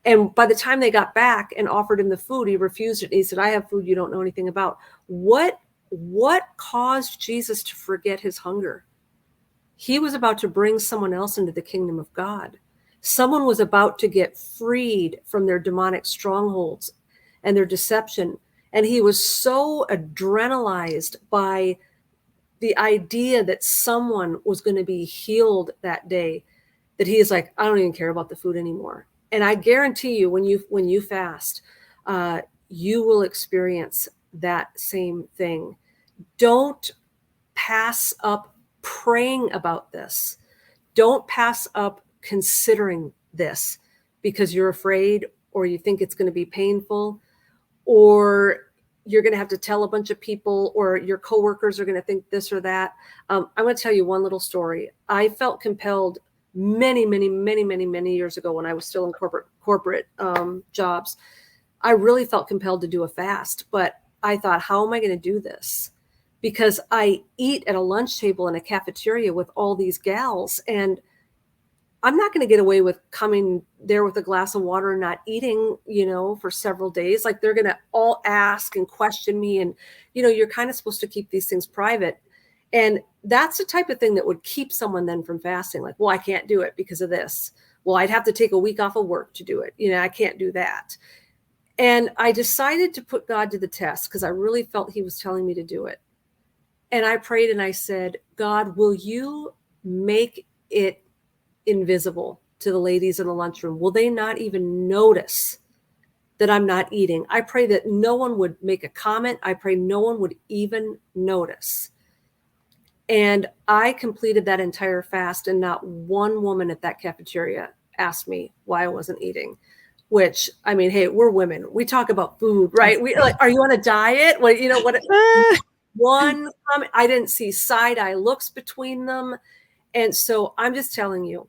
And by the time they got back and offered him the food, he refused it. He said, I have food you don't know anything about. What caused Jesus to forget his hunger? He was about to bring someone else into the kingdom of God. Someone was about to get freed from their demonic strongholds and their deception. And he was so adrenalized by the idea that someone was going to be healed that day that he is like, I don't even care about the food anymore. And I guarantee you, when you fast, you will experience that same thing. Don't pass up praying about this. Don't pass up considering this because you're afraid, or you think it's going to be painful, or you're going to have to tell a bunch of people, or your coworkers are going to think this or that. I'm going to tell you one little story. I felt compelled many years ago when I was still in corporate jobs, I really felt compelled to do a fast, but I thought, how am I going to do this? Because I eat at a lunch table in a cafeteria with all these gals, and I'm not going to get away with coming there with a glass of water and not eating, for several days. Like, they're going to all ask and question me. And, you're kind of supposed to keep these things private. And that's the type of thing that would keep someone then from fasting. Like, well, I can't do it because of this. Well, I'd have to take a week off of work to do it. I can't do that. And I decided to put God to the test because I really felt he was telling me to do it. And I prayed and I said, God, will you make it invisible to the ladies in the lunchroom? Will they not even notice that I'm not eating? I pray that no one would make a comment. I pray no one would even notice. And I completed that entire fast, and not one woman at that cafeteria asked me why I wasn't eating. Which, I mean, hey, we're women. We talk about food, right? We like, are you on a diet? Well, what? One comment, I didn't see side-eye looks between them. And so I'm just telling you,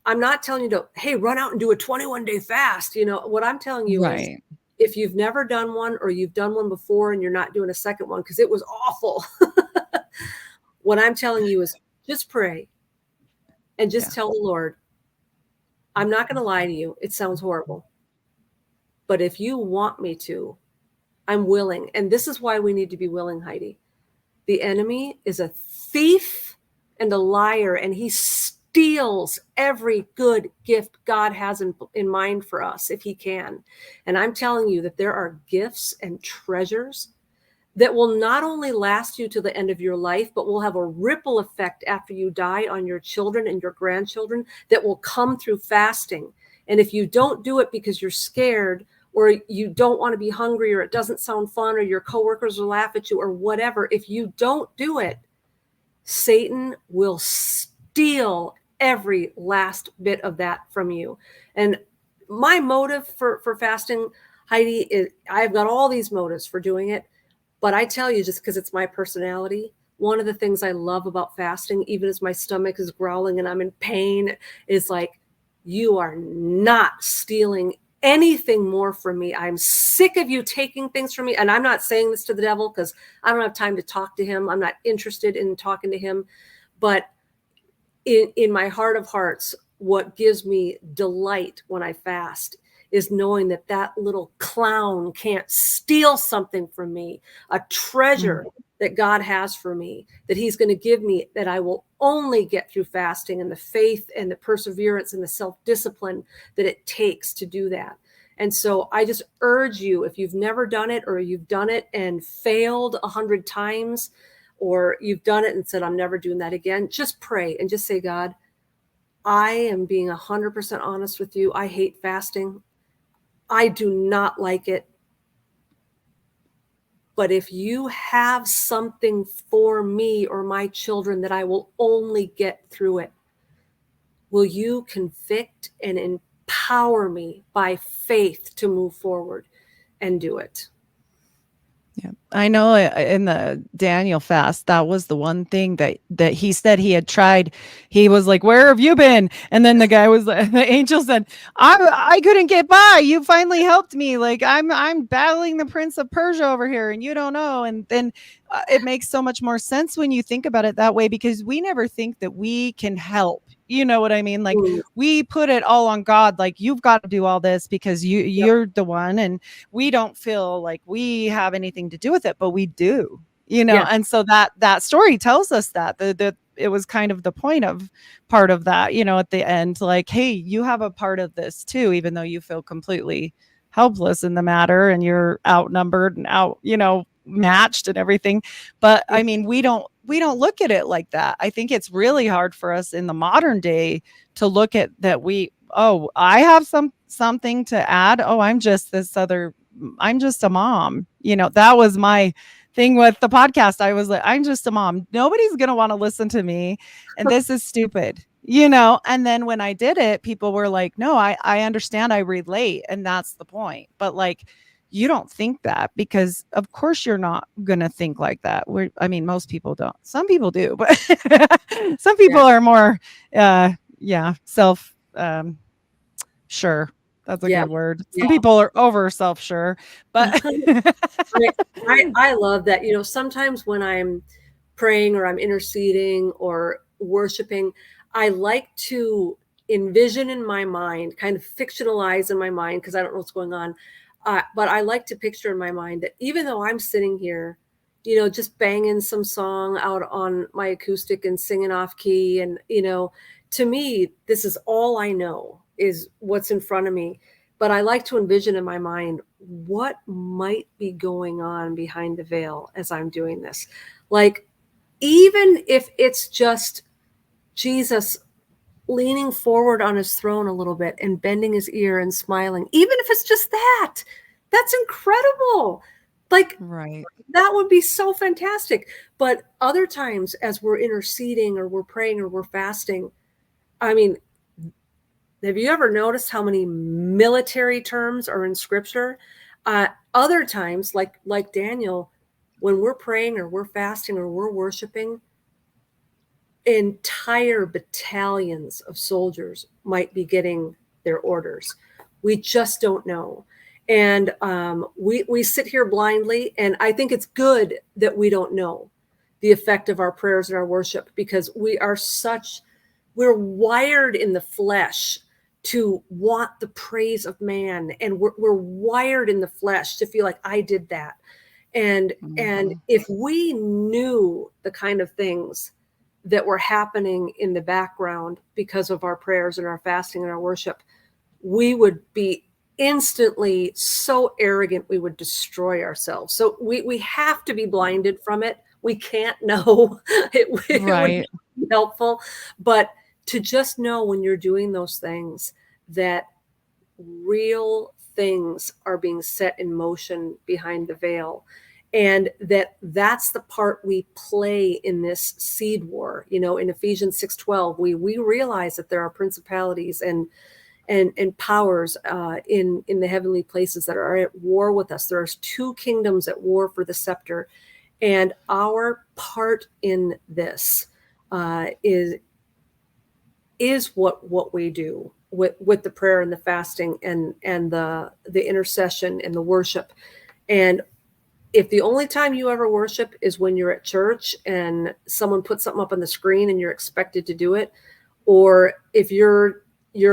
I'm not telling you to, hey, run out and do a 21-day fast. What I'm telling you is, if you've never done one, or you've done one before and you're not doing a second one because it was awful, what I'm telling you is just pray and just tell the Lord, I'm not going to lie to you. It sounds horrible. But if you want me to, I'm willing. And this is why we need to be willing, Heidi. The enemy is a thief and a liar, and he steals every good gift God has in mind for us if he can. And I'm telling you that there are gifts and treasures that will not only last you to the end of your life, but will have a ripple effect after you die on your children and your grandchildren that will come through fasting. And if you don't do it because you're scared, or you don't want to be hungry, or it doesn't sound fun, or your coworkers will laugh at you, or whatever, if you don't do it, Satan will steal every last bit of that from you. And my motive for fasting, Heidi, is I've got all these motives for doing it. But I tell you, just because it's my personality, one of the things I love about fasting, even as my stomach is growling and I'm in pain, is like, you are not stealing anything more from me. I'm sick of you taking things from me. And I'm not saying this to the devil because I don't have time to talk to him. I'm not interested in talking to him. But in my heart of hearts, what gives me delight when I fast is knowing that that little clown can't steal something from me, a treasure that God has for me, that he's going to give me, that I will only get through fasting, and the faith and the perseverance and the self-discipline that it takes to do that. And so I just urge you, if you've never done it, or you've done it and failed 100 times, or you've done it and said, I'm never doing that again, just pray and just say, God, I am being 100% honest with you. I hate fasting. I do not like it. But if you have something for me or my children that I will only get through it, will you convict and empower me by faith to move forward and do it? Yeah, I know in the Daniel fast, that was the one thing that he said he had tried. He was like, where have you been? And then the guy was like, the angel said, I couldn't get by. You finally helped me. Like, I'm battling the Prince of Persia over here, and you don't know. And then it makes so much more sense when you think about it that way, because we never think that we can help. You know what I mean? Like, we put it all on God. Like, you've got to do all this because you're the one. And we don't feel like we have anything to do with it, but we do, And so that story tells us that it was kind of the part of that, at the end, like, hey, you have a part of this too, even though you feel completely helpless in the matter and you're outnumbered and matched and everything. But I mean, we don't look at it like that. I think it's really hard for us in the modern day to look at that. I have something to add. Oh, I'm just a mom. That was my thing with the podcast. I was like, I'm just a mom. Nobody's going to want to listen to me. And this is stupid, And then when I did it, people were like, no, I understand. I relate. And that's the point. But like, you don't think that, because of course you're not going to think like that. Most people don't. Some people do, but some people are more, self sure. That's a Yeah. good word. Yeah. Some people are over self-sure, but I love that. You know, sometimes when I'm praying or I'm interceding or worshiping, I like to envision in my mind, kind of fictionalize in my mind, because I don't know what's going on. But I like to picture in my mind that even though I'm sitting here, you know, just banging some song out on my acoustic and singing off key, and, you know, to me, this is all I know is what's in front of me. But I like to envision in my mind what might be going on behind the veil as I'm doing this. Like, even if it's just Jesus leaning forward on his throne a little bit and bending his ear and smiling, even if it's just that, that's incredible. Like, right. that would be so fantastic. But other times, as we're interceding or we're praying or we're fasting, I mean, have you ever noticed how many military terms are in scripture? Other times, like Daniel, when we're praying or we're fasting or we're worshiping, entire battalions of soldiers might be getting their orders. We just don't know. And we sit here blindly. And I think it's good that we don't know the effect of our prayers and our worship, because we're wired in the flesh to want the praise of man. And we're wired in the flesh to feel like I did that. And if we knew the kind of things that were happening in the background because of our prayers and our fasting and our worship, we would be instantly so arrogant we would destroy ourselves. So we have to be blinded from it. We can't know. It would Right. be helpful. But to just know when you're doing those things that real things are being set in motion behind the veil, and that's the part we play in this seed war. You know, in Ephesians 6:12, we realize that there are principalities and powers in the heavenly places that are at war with us. There's two kingdoms at war for the scepter, and our part in this is what we do with the prayer and the fasting and the intercession and the worship. And if the only time you ever worship is when you're at church and someone puts something up on the screen and you're expected to do it, or if your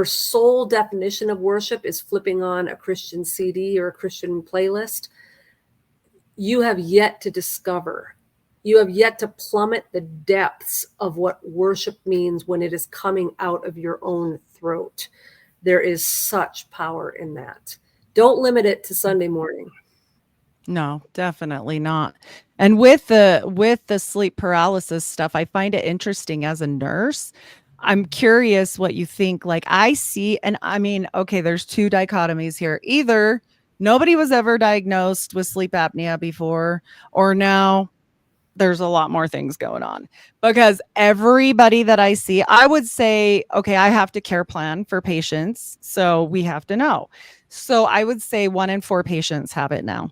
sole definition of worship is flipping on a Christian CD or a Christian playlist, you have yet to discover, you have yet to plummet the depths of what worship means when it is coming out of your own throat. There is such power in that. Don't limit it to Sunday morning. No, definitely not. And with the sleep paralysis stuff, I find it interesting as a nurse. I'm curious what you think. Like, I see, and I mean, okay, there's two dichotomies here. Either nobody was ever diagnosed with sleep apnea before, or now there's a lot more things going on, because everybody that I see, I would say, okay, I have to care plan for patients, so we have to know. So I would say 1 in 4 patients have it now.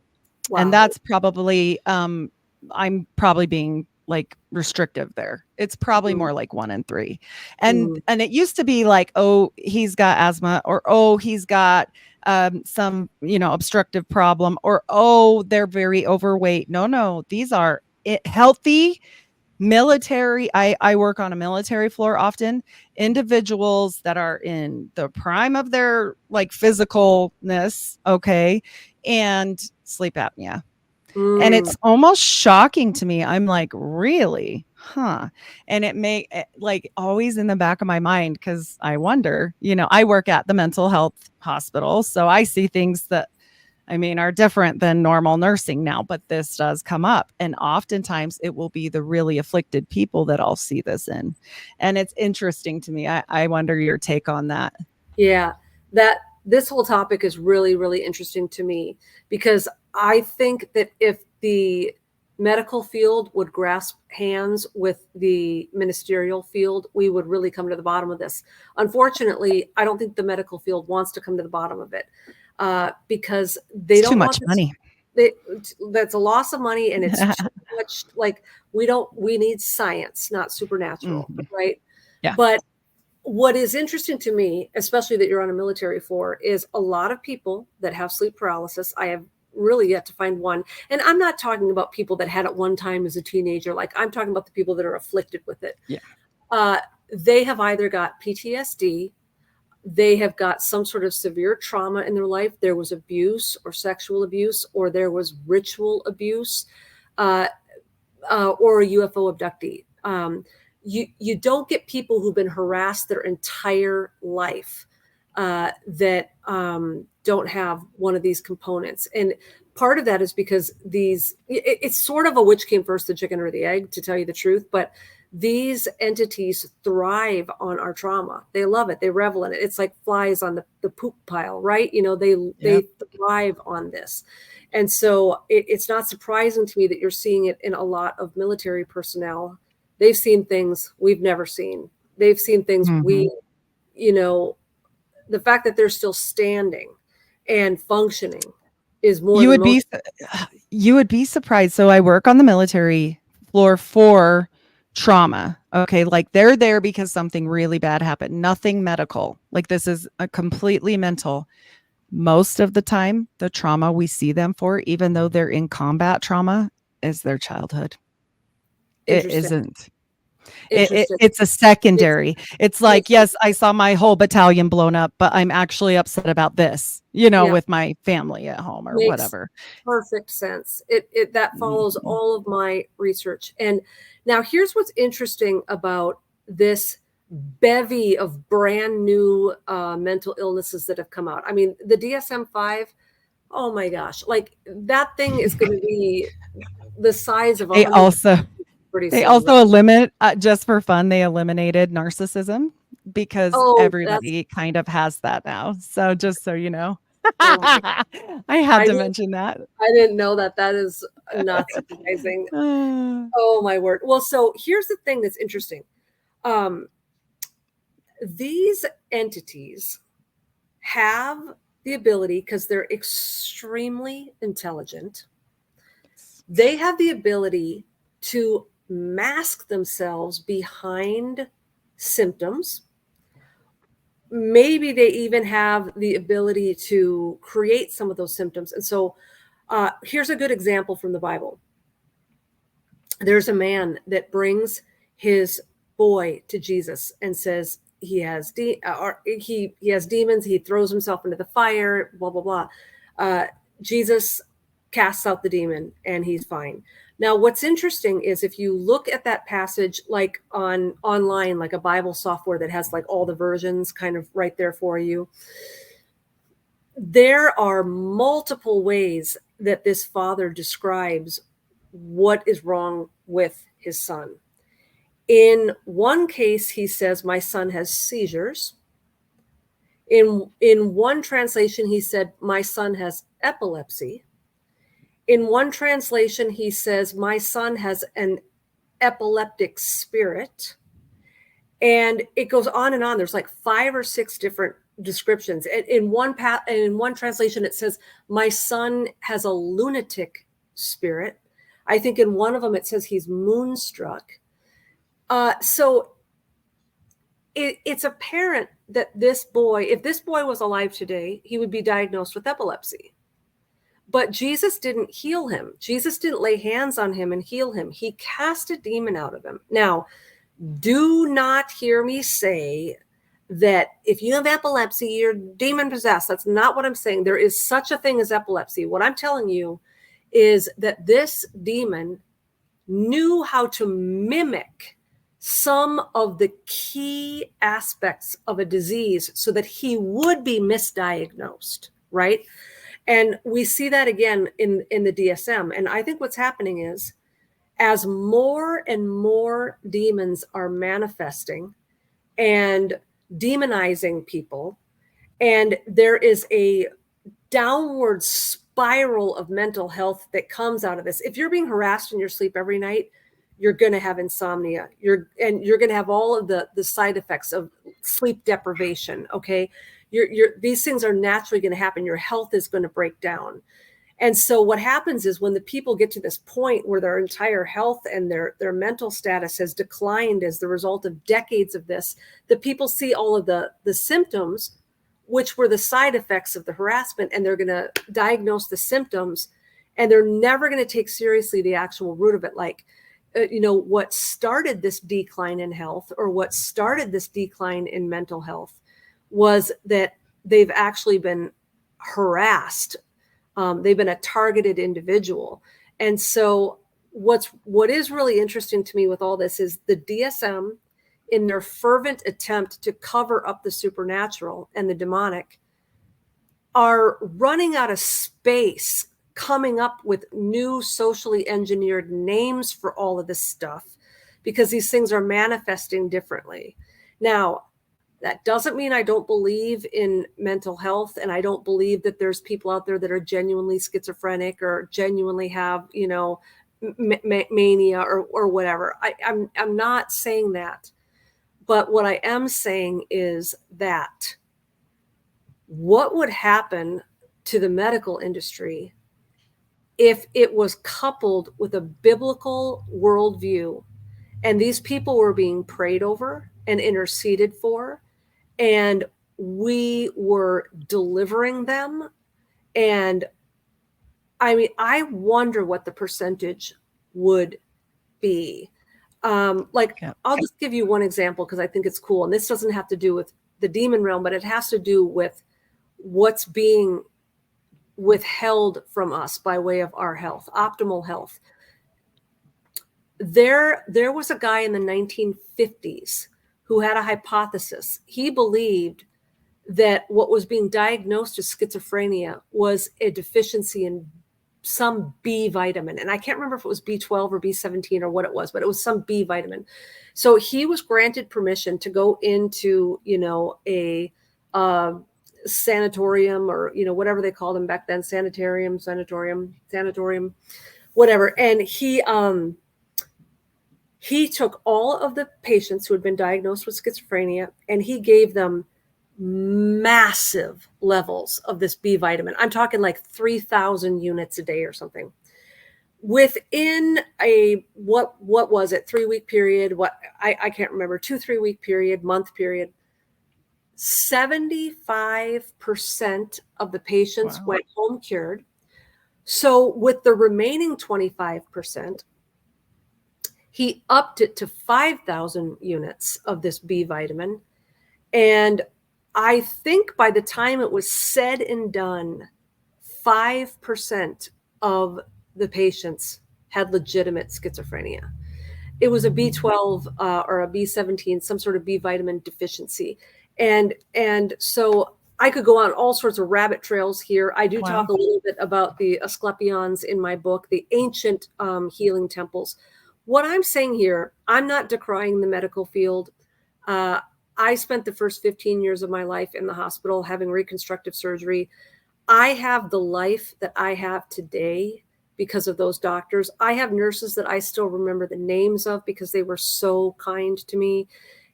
Wow. And that's probably, I'm probably being like restrictive there. It's probably more like 1 in 3. And it used to be like, oh, he's got asthma, or oh, he's got some, obstructive problem, or oh, they're very overweight. No, these are healthy military. I work on a military floor often, individuals that are in the prime of their like physicalness, okay, and sleep apnea. And it's almost shocking to me. I'm like, really? Huh. And it may like always in the back of my mind, because I wonder, I work at the mental health hospital, so I see things that are different than normal nursing now, but this does come up. And oftentimes it will be the really afflicted people that I'll see this in. And it's interesting to me. I wonder your take on that. Yeah, this whole topic is really, really interesting to me, because I think that if the medical field would grasp hands with the ministerial field, we would really come to the bottom of this. Unfortunately, I don't think the medical field wants to come to the bottom of it. Because they don't too want much money. That's a loss of money, and it's too much. Like, we need science, not supernatural, right? Yeah. But what is interesting to me, especially that you're on a military for, is a lot of people that have sleep paralysis. I have really yet to find one. And I'm not talking about people that had it one time as a teenager. Like, I'm talking about the people that are afflicted with it. Yeah. They have either got PTSD, they have got some sort of severe trauma in their life. There was abuse or sexual abuse, or there was ritual abuse, or a UFO abductee. You don't get people who've been harassed their entire life that don't have one of these components. And part of that is because it's sort of a which came first, the chicken or the egg, to tell you the truth. But these entities thrive on our trauma. They love it. They revel in it. It's like flies on the poop pile, right? They thrive on this. And so it's not surprising to me that you're seeing it in a lot of military personnel. They've seen things we've never seen. They've seen things the fact that they're still standing and functioning is more You than would be surprised. So I work on the military floor for trauma. Okay. Like, they're there because something really bad happened. Nothing medical. Like, this is a completely mental. Most of the time, the trauma we see them for, even though they're in combat trauma, is their childhood. It isn't. It's a secondary. It's like, yes, I saw my whole battalion blown up, but I'm actually upset about this, with my family at home or whatever. Perfect sense. That follows all of my research. And now here's what's interesting about this bevy of brand new mental illnesses that have come out. I mean, the DSM-5, oh my gosh, like, that thing is going to be the size of They also eliminate, just for fun, they eliminated narcissism because everybody kind of has that now. So just so you know, I had to mention that. I didn't know that. That is not surprising. Oh my word. Well, so here's the thing that's interesting. These entities have the ability, because they're extremely intelligent, they have the ability to mask themselves behind symptoms. Maybe they even have the ability to create some of those symptoms. And so here's a good example from the Bible. There's a man that brings his boy to Jesus and says he has demons. He throws himself into the fire, blah, blah, blah. Jesus casts out the demon and he's fine. Now, what's interesting is if you look at that passage, like online, like a Bible software that has like all the versions kind of right there for you, there are multiple ways that this father describes what is wrong with his son. In one case, he says, my son has seizures. In one translation, he said, my son has epilepsy. In one translation, he says, my son has an epileptic spirit. And it goes on and on. There's like 5 or 6 different descriptions. In one translation, it says, my son has a lunatic spirit. I think in one of them, it says he's moonstruck. So it's apparent that this boy, if this boy was alive today, he would be diagnosed with epilepsy. But Jesus didn't heal him. Jesus didn't lay hands on him and heal him. He cast a demon out of him. Now, do not hear me say that if you have epilepsy, you're demon possessed. That's not what I'm saying. There is such a thing as epilepsy. What I'm telling you is that this demon knew how to mimic some of the key aspects of a disease so that he would be misdiagnosed, right? And we see that again in the DSM. And I think what's happening is, as more and more demons are manifesting and demonizing people, and there is a downward spiral of mental health that comes out of this. If you're being harassed in your sleep every night, you're going to have insomnia. You're going to have all of the side effects of sleep deprivation. Okay. These things are naturally going to happen. Your health is going to break down. And so what happens is when the people get to this point where their entire health and their mental status has declined as the result of decades of this, the people see all of the symptoms, which were the side effects of the harassment, and they're going to diagnose the symptoms, and they're never going to take seriously the actual root of it. Like, what started this decline in health, or what started this decline in mental health, was that they've actually been harassed. They've been a targeted individual. And so what is really interesting to me with all this is the DSM, in their fervent attempt to cover up the supernatural and the demonic, are running out of space coming up with new socially engineered names for all of this stuff, because these things are manifesting differently. Now, that doesn't mean I don't believe in mental health, and I don't believe that there's people out there that are genuinely schizophrenic or genuinely have, mania or whatever. I'm not saying that. But what I am saying is that what would happen to the medical industry if it was coupled with a biblical worldview, and these people were being prayed over and interceded for, and we were delivering them? And I mean, I wonder what the percentage would be. I'll just give you one example because I think it's cool. And this doesn't have to do with the demon realm, but it has to do with what's being withheld from us by way of our health, optimal health. There was a guy in the 1950s who had a hypothesis. He believed that what was being diagnosed as schizophrenia was a deficiency in some B vitamin. And I can't remember if it was B12 or B17 or what it was, but it was some B vitamin. So he was granted permission to go into, a sanatorium, or, whatever they called them back then, sanatorium, whatever. And he took all of the patients who had been diagnosed with schizophrenia, and he gave them massive levels of this B vitamin. I'm talking like 3,000 units a day or something. Within a, what was it, 3-week period, I can't remember, 2-3 week period, month period, 75% of the patients went home cured. So with the remaining 25%, he upped it to 5,000 units of this B vitamin. And I think by the time it was said and done, 5% of the patients had legitimate schizophrenia. It was a B12 or a B17, some sort of B vitamin deficiency. And so I could go on all sorts of rabbit trails here. I do talk a little bit about the Asclepions in my book, the ancient healing temples. What I'm saying here, I'm not decrying the medical field. I spent the first 15 years of my life in the hospital having reconstructive surgery. I have the life that I have today because of those doctors. I have nurses that I still remember the names of because they were so kind to me.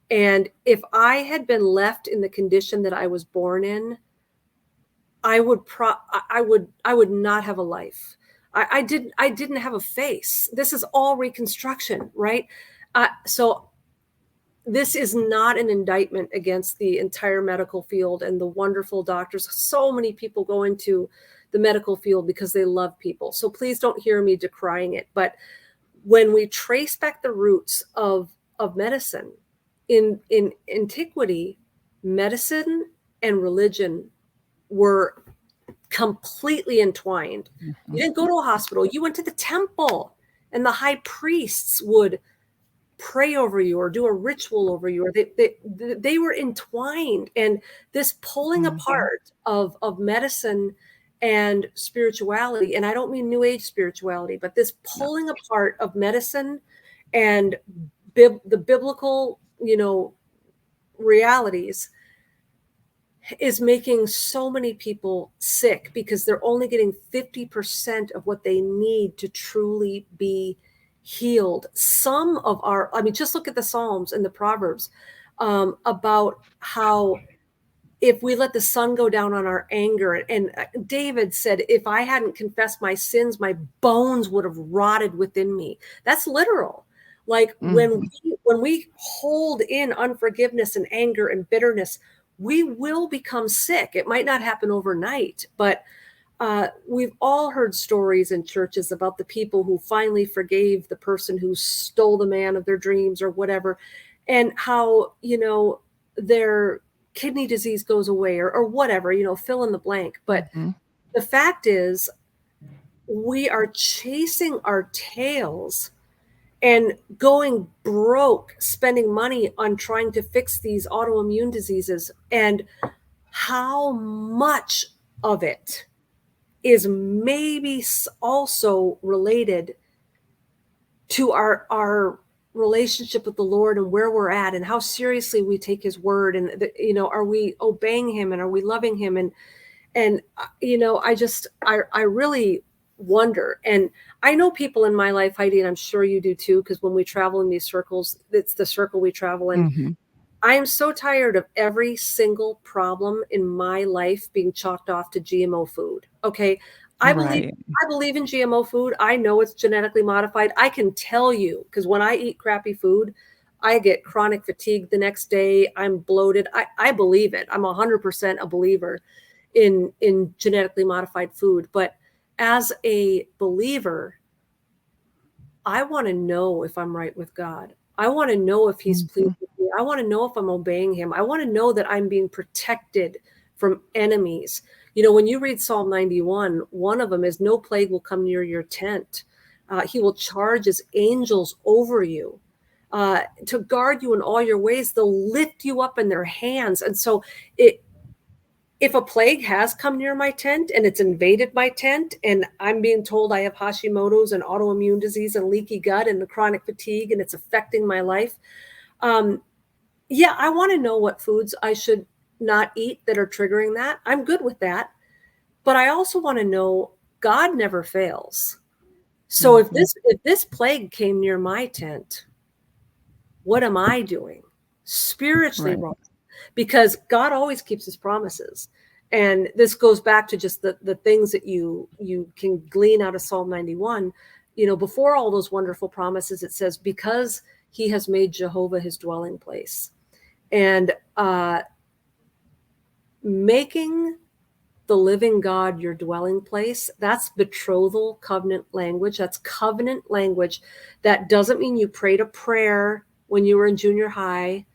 And if I had been left in the condition that I was born in, I would not have a life. I didn't have a face. This is all reconstruction, right? So this is not an indictment against the entire medical field and the wonderful doctors. So many people go into the medical field because they love people. So please don't hear me decrying it. But when we trace back the roots of medicine, in antiquity, medicine and religion were completely entwined. Mm-hmm. You didn't go to a hospital. You went to the temple, and the high priests would pray over you or do a ritual over you, or they were entwined. And this pulling apart of medicine and spirituality, and I don't mean New Age spirituality, but this pulling apart of medicine and the biblical, realities is making so many people sick because they're only getting 50% of what they need to truly be healed. Some of just look at the Psalms and the Proverbs about how if we let the sun go down on our anger, and David said, if I hadn't confessed my sins, my bones would have rotted within me. That's literal. Like when we hold in unforgiveness and anger and bitterness, we will become sick. It might not happen overnight, but we've all heard stories in churches about the people who finally forgave the person who stole the man of their dreams or whatever, and how, their kidney disease goes away or whatever, fill in the blank. But the fact is, we are chasing our tails and going broke, spending money on trying to fix these autoimmune diseases. And how much of it is maybe also related to our relationship with the Lord and where we're at and how seriously we take his word, and are we obeying him and are we loving him? And I really wonder. And I know people in my life, Heidi, and I'm sure you do too, because when we travel in these circles, it's the circle we travel in. I am so tired of every single problem in my life being chalked off to GMO food. Okay. I believe in GMO food. I know it's genetically modified. I can tell you, because when I eat crappy food, I get chronic fatigue the next day. I'm bloated. I believe it. I'm 100% a believer in genetically modified food. But as a believer, I want to know if I'm right with God. I want to know if he's pleased with me. I want to know if I'm obeying him. I want to know that I'm being protected from enemies. When you read Psalm 91, one of them is, no plague will come near your tent. He will charge his angels over you to guard you in all your ways. They'll lift you up in their hands. And so if a plague has come near my tent and it's invaded my tent and I'm being told I have Hashimoto's and autoimmune disease and leaky gut and the chronic fatigue and it's affecting my life, I want to know what foods I should not eat that are triggering that. I'm good with that. But I also want to know God never fails. So if this plague came near my tent, what am I doing spiritually wrong? Because God always keeps his promises. And this goes back to just the things that you can glean out of Psalm 91. Before all those wonderful promises, it says, because he has made Jehovah his dwelling place. And making the living God your dwelling place, that's betrothal covenant language. That's covenant language. That doesn't mean you prayed a prayer when you were in junior high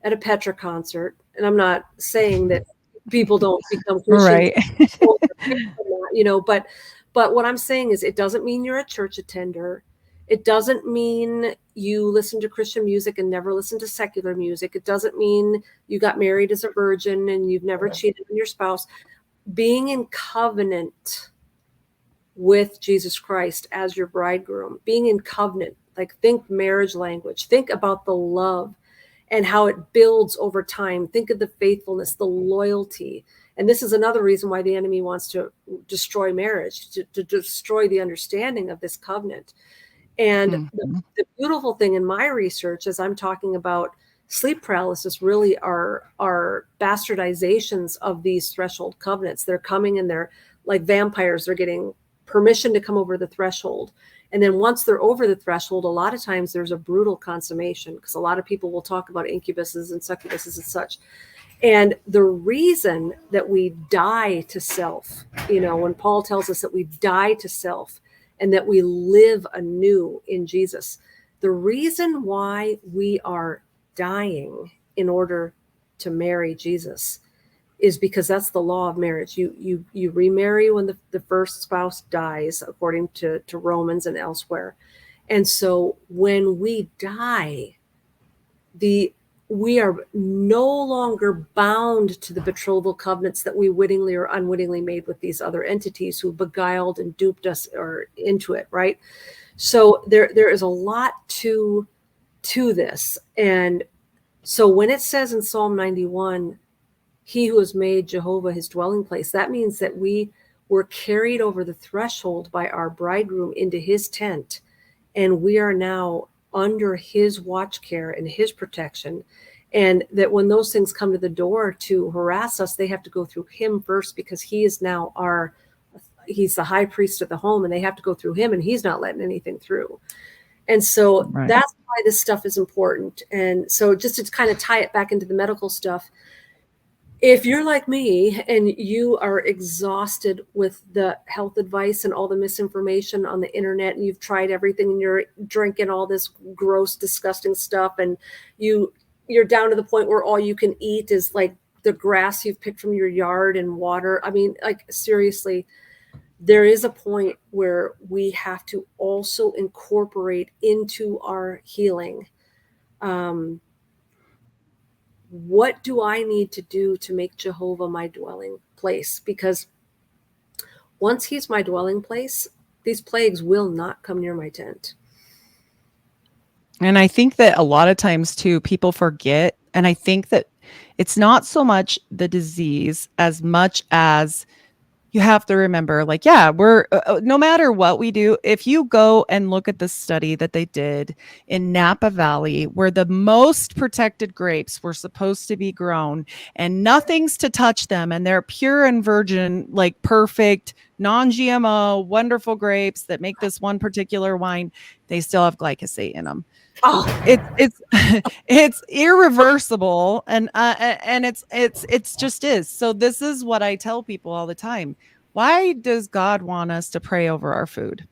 at a Petra concert. And I'm not saying that people don't become Christians, but what I'm saying is, it doesn't mean you're a church attender. It doesn't mean you listen to Christian music and never listen to secular music. It doesn't mean you got married as a virgin and you've never cheated on your spouse. Being in covenant with Jesus Christ as your bridegroom, being in covenant, like think marriage language, think about the love and how it builds over time. Think of the faithfulness, the loyalty. And this is another reason why the enemy wants to destroy marriage, to destroy the understanding of this covenant. And the beautiful thing in my research, as I'm talking about sleep paralysis, really are bastardizations of these threshold covenants. They're coming and they're like vampires. They're getting permission to come over the threshold. And then once they're over the threshold, a lot of times there's a brutal consummation, because a lot of people will talk about incubuses and succubuses and such. And the reason that we die to self, when Paul tells us that we die to self and that we live anew in Jesus, the reason why we are dying in order to marry Jesus is because that's the law of marriage. You remarry when the first spouse dies, according to Romans and elsewhere. And so when we die, we are no longer bound to the betrothal covenants that we wittingly or unwittingly made with these other entities who beguiled and duped us or into it, right? So there is a lot to this. And so when it says in Psalm 91, he who has made Jehovah his dwelling place, that means that we were carried over the threshold by our bridegroom into his tent, and we are now under his watch care and his protection. And that when those things come to the door to harass us, they have to go through him first, because he is now he's the high priest of the home, and they have to go through him, and he's not letting anything through. And so Right. that's why this stuff is important. And so just to kind of tie it back into the medical stuff, if you're like me and you are exhausted with the health advice and all the misinformation on the internet, and you've tried everything and you're drinking all this gross, disgusting stuff, and you're down to the point where all you can eat is like the grass you've picked from your yard and water. I mean, like, seriously, there is a point where we have to also incorporate into our healing. What do I need to do to make Jehovah my dwelling place? Because once he's my dwelling place, these plagues will not come near my tent. And I think that a lot of times too, people forget. And I think that it's not so much the disease as much as you have to remember, like, yeah, we're no matter what we do, if you go and look at the study that they did in Napa Valley, where the most protected grapes were supposed to be grown and nothing's to touch them, and they're pure and virgin, like perfect, non-GMO, wonderful grapes that make this one particular wine, they still have glyphosate in them. Oh, It's it's irreversible, and it's just is. So this is what I tell people all the time. Why does God want us to pray over our food?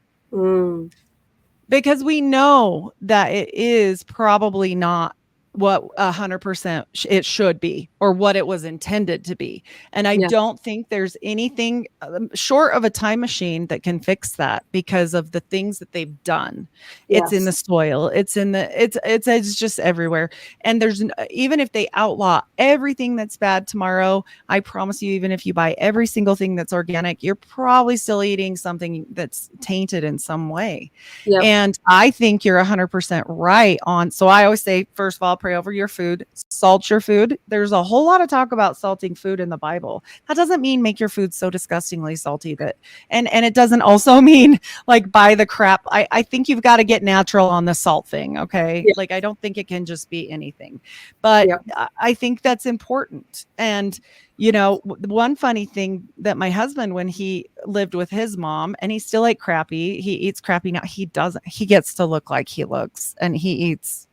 Because we know that it is probably not what 100% it should be, or what it was intended to be. And I don't think there's anything short of a time machine that can fix that, because of the things that they've done. It's in the soil. It's in the, it's just everywhere. And there's, even if they outlaw everything that's bad tomorrow, I promise you, even if you buy every single thing that's organic, you're probably still eating something that's tainted in some way. And I think you're 100% right on. So I always say, first of all, pray over your food, salt your food. There's a whole lot of talk about salting food in the Bible. That doesn't mean make your food so disgustingly salty that, and it doesn't also mean like buy the crap. I think you've got to get natural on the salt thing. Okay. Like, I don't think it can just be anything, but I think that's important. And you know, one funny thing that my husband, when he lived with his mom, and he still ate crappy, he eats crappy now. He gets to look like he looks, and he eats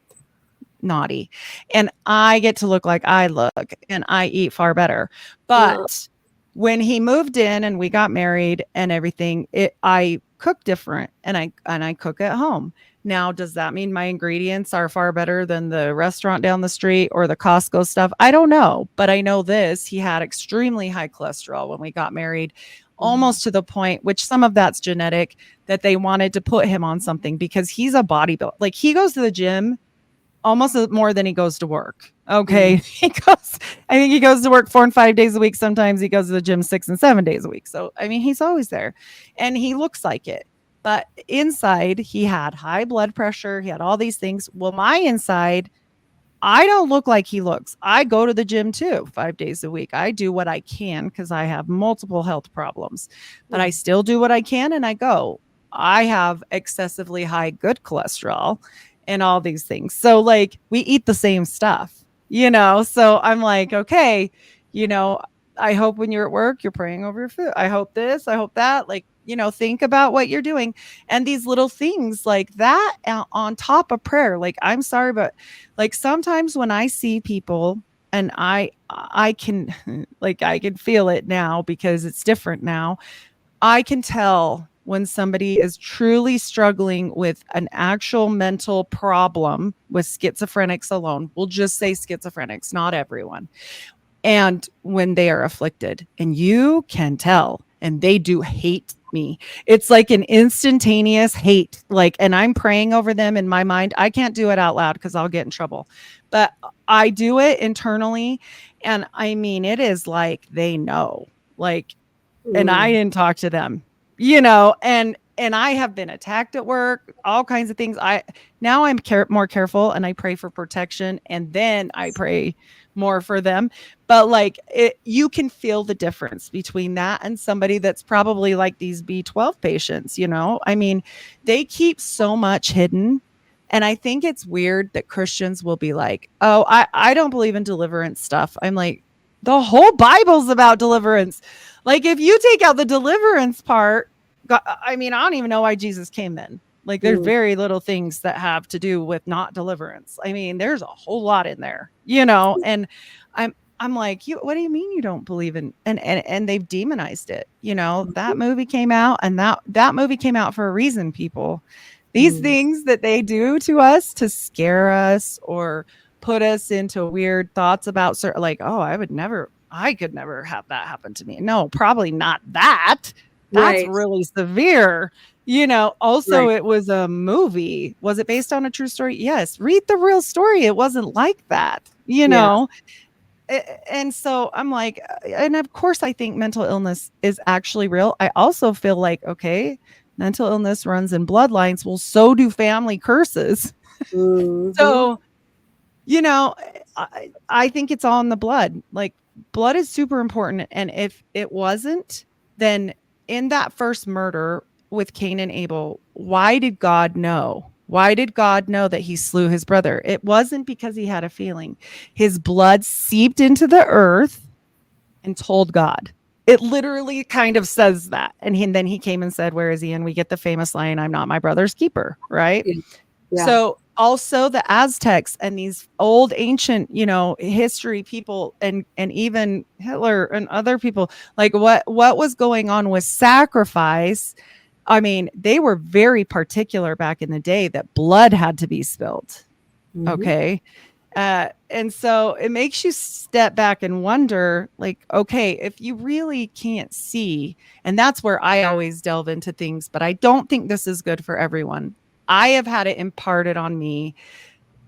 naughty. And I get to look like I look, and I eat far better. But when he moved in and we got married and everything, I cook different, and I cook at home. Now, does that mean my ingredients are far better than the restaurant down the street or the Costco stuff? I don't know, but I know this: he had extremely high cholesterol when we got married, almost to the point, which some of that's genetic, that they wanted to put him on something, because he's a bodybuilder. Like, he goes to the gym almost more than he goes to work. Okay. I think he goes to work 4 and 5 days a week. Sometimes he goes to the gym 6 and 7 days a week. So, I mean, he's always there, and he looks like it. But inside, he had high blood pressure. He had all these things. Well, my inside, I don't look like he looks. I go to the gym too, 5 days a week. I do what I can, because I have multiple health problems, but I still do what I can, and I go. I have excessively high good cholesterol and all these things. So, like, we eat the same stuff, you know? So I'm like, okay, you know, I hope when you're at work, you're praying over your food. I hope this, I hope that. Like, you know, think about what you're doing, and these little things like that on top of prayer. Like, I'm sorry, but like, sometimes when I see people, and I can like, I can feel it now, because it's different now. I can tell when somebody is truly struggling with an actual mental problem, with schizophrenics alone. We'll just say schizophrenics, not everyone. And when they are afflicted, and you can tell, and they do hate me. It's like an instantaneous hate. Like, and I'm praying over them in my mind. I can't do it out loud because I'll get in trouble, but I do it internally. And I mean, it is like, they know, like, and I didn't talk to them, you know, and I have been attacked at work, all kinds of things. Now I'm more careful, and I pray for protection, and then I pray more for them. But like, you can feel the difference between that and somebody that's probably like these B12 patients, you know. I mean, they keep so much hidden And I think it's weird that Christians will be like, oh, I don't believe in deliverance stuff. I'm like, the whole Bible's about deliverance. Like, if you take out the deliverance part, God, I mean, I don't even know why Jesus came then. Like, there's very little things that have to do with not deliverance. I mean, there's a whole lot in there, you know, and I'm like, what do you mean you don't believe in, and they've demonized it. You know, that movie came out, and that movie came out for a reason, people. These things that they do to us to scare us or put us into weird thoughts about certain, like, oh, I could never have that happen to me. No, probably not that. That's Right. really severe. You know, also, Right. it was a movie. Was it based on a true story? Yes. Read the real story. It wasn't like that, you Yeah. know? And so I'm like, and of course, I think mental illness is actually real. I also feel like, okay, mental illness runs in bloodlines. Well, so do family curses. Mhm. So, you know, I think it's all in the blood. Like, blood is super important. And if it wasn't, then in that first murder with Cain and Abel, why did God know? Why did God know that he slew his brother? It wasn't because he had a feeling. His blood seeped into the earth and told God. It literally kind of says that. And then he came and said, where is he? And we get the famous line, I'm not my brother's keeper, right? Yeah. Yeah. So also the Aztecs and these old ancient, you know, history people, and even Hitler and other people, like what was going on with sacrifice. I mean, they were very particular back in the day that blood had to be spilled. Mhm. Okay. And so it makes you step back and wonder, like, okay, if you really can't see, and that's where I always delve into things, but I don't think this is good for everyone. I have had it imparted on me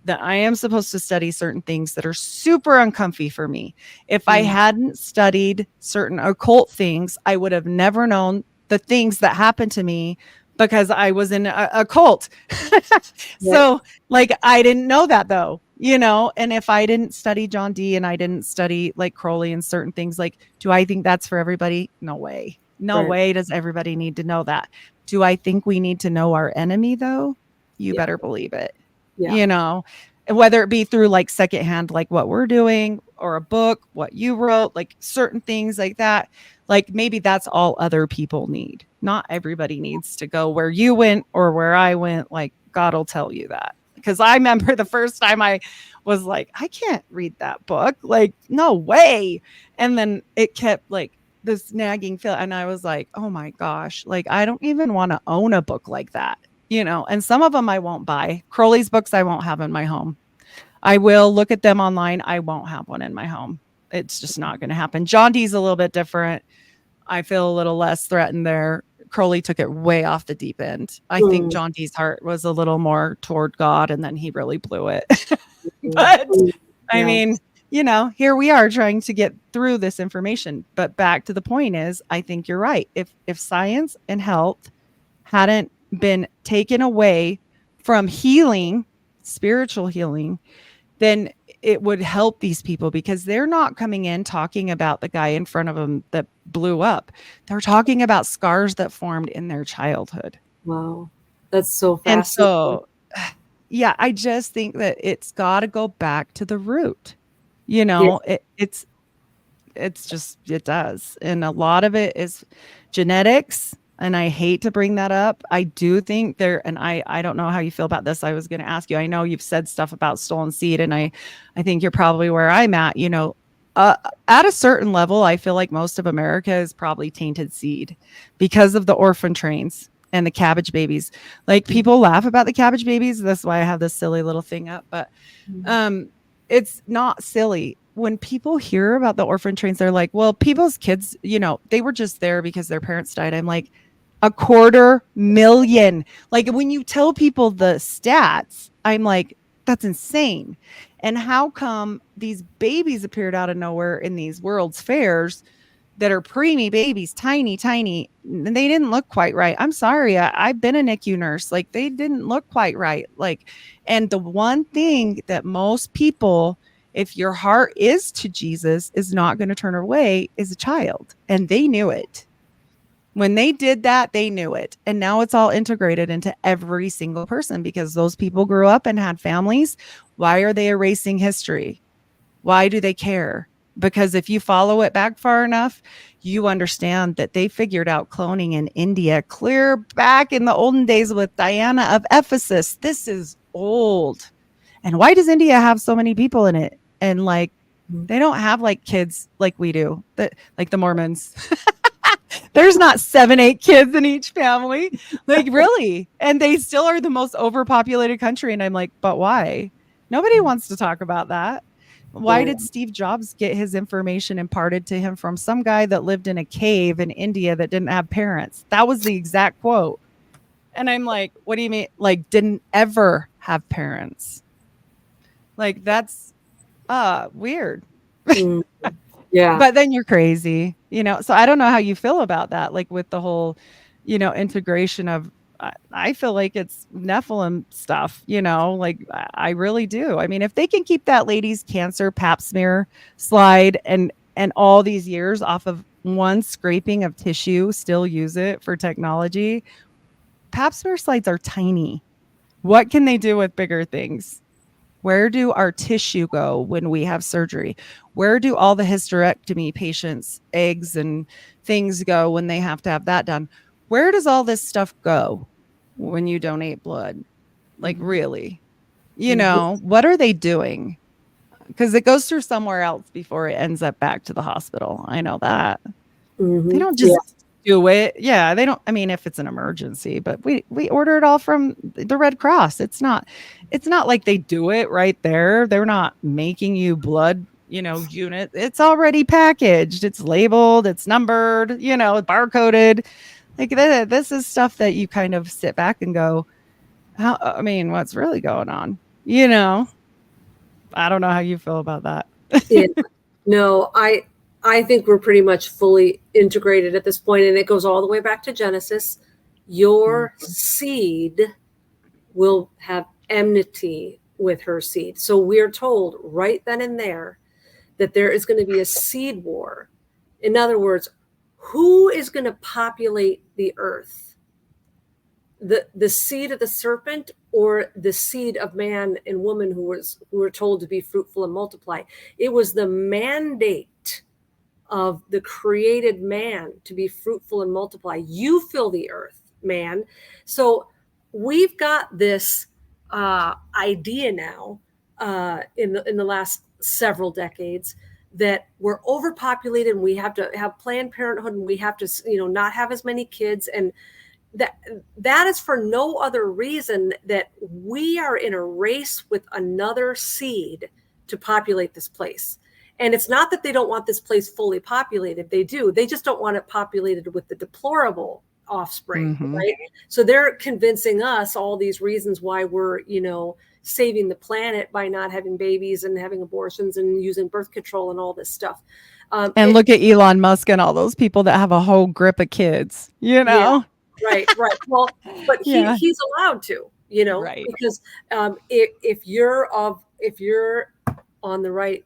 that I am supposed to study certain things that are super uncomfy for me. If I hadn't studied certain occult things, I would have never known the things that happened to me because I was in a cult. Right. So, like, I didn't know that though, you know, and if I didn't study John Dee and I didn't study like Crowley and certain things, like, do I think that's for everybody? No way. No Right. way does everybody need to know that. Do I think we need to know our enemy though? You Yeah. better believe it. Yeah. You know, whether it be through like secondhand, like what we're doing, or a book, what you wrote, like certain things like that. Like, maybe that's all other people need. Not everybody needs to go where you went or where I went. Like, God will tell you that. Because I remember the first time I was like, I can't read that book. Like, no way. And then it kept like this nagging feel. And I was like, oh my gosh, like, I don't even want to own a book like that, you know, and some of them I won't buy. Crowley's books I won't have in my home. I will look at them online. I won't have one in my home. It's just not going to happen. John Dee's a little bit different. I feel a little less threatened there. Crowley took it way off the deep end. I think Mm. John Dee's heart was a little more toward God, and then he really blew it. But Mm. I Yeah. mean, you know, here we are trying to get through this information. But back to the point is, I think you're right. If science and health hadn't been taken away from healing, spiritual healing, then it would help these people, because they're not coming in talking about the guy in front of them that blew up. They're talking about scars that formed in their childhood. Wow. That's so And fascinating. so, yeah, I just think that it's got to go back to the root. You Yeah. know, it's just, it does. And a lot of it is genetics. And I hate to bring that up. I do think there, and I don't know how you feel about this. I was going to ask you, I know you've said stuff about stolen seed, and I think you're probably where I'm at, you know, at a certain level, I feel like most of America is probably tainted seed because of the orphan trains and the cabbage babies. Like, people laugh about the cabbage babies. That's why I have this silly little thing up, but um, it's not silly. When people hear about the orphan trains, they're like, well, people's kids, you know, they were just there because their parents died. I'm like, 250,000. Like, when you tell people the stats, I'm like, that's insane. And how come these babies appeared out of nowhere in these World's Fairs that are preemie babies, tiny, tiny, and they didn't look quite right? I'm sorry. I've been a NICU nurse. Like, they didn't look quite right. Like, and the one thing that most people, if your heart is to Jesus, is not going to turn away is a child. And they knew it. When they did that, they knew it. And now it's all integrated into every single person because those people grew up and had families. Why are they erasing history? Why do they care? Because if you follow it back far enough, you understand that they figured out cloning in India clear back in the olden days with Diana of Ephesus. This is old. And why does India have so many people in it? And like, they don't have like kids like we do, that like the Mormons. There's not 7, 8 kids in each family. Like, really? And they still are the most overpopulated country. And I'm like, but why? Nobody wants to talk about that. Why did Steve Jobs get his information imparted to him from some guy that lived in a cave in India that didn't have parents? That was the exact quote. And I'm like, what do you mean? Like, didn't ever have parents? Like, that's weird. Yeah. But then you're crazy, so I don't know how you feel about that, like with the whole integration of I feel like it's Nephilim stuff, like I really do. I mean, if they can keep that lady's cancer pap smear slide and all these years off of one scraping of tissue, still use it for technology. Pap smear slides are tiny. What can they do with bigger things? Where do our tissue go when we have surgery? Where do all the hysterectomy patients' eggs and things go when they have to have that done? Where does all this stuff go when you donate blood? Like, really? What are they doing? Because it goes through somewhere else before it ends up back to the hospital. I know that. They don't just do it. Yeah, they don't. I mean, if it's an emergency, but we order it all from the Red Cross. It's not like they do it right there. They're not making you blood, unit. It's already packaged. It's labeled. It's numbered. Barcoded. Like this is stuff that you kind of sit back and go, how? I mean, what's really going on? I don't know how you feel about that. Yeah. No, I think we're pretty much fully integrated at this point, and it goes all the way back to Genesis. Your seed will have enmity with her seed. So we're told right then and there that there is going to be a seed war. In other words, who is going to populate the earth? The seed of the serpent or the seed of man and woman who were told to be fruitful and multiply? It was the mandate of the created man to be fruitful and multiply. You fill the earth, man. So we've got this idea now in the last several decades that we're overpopulated and we have to have Planned Parenthood and we have to not have as many kids, and that is for no other reason that we are in a race with another seed to populate this place. And it's not that they don't want this place fully populated. They do. They just don't want it populated with the deplorable offspring, right? So they're convincing us all these reasons why we're, saving the planet by not having babies and having abortions and using birth control and all this stuff. And look at Elon Musk and all those people that have a whole grip of kids, Yeah, right. Well, but he's allowed to, right. because if you're on the right,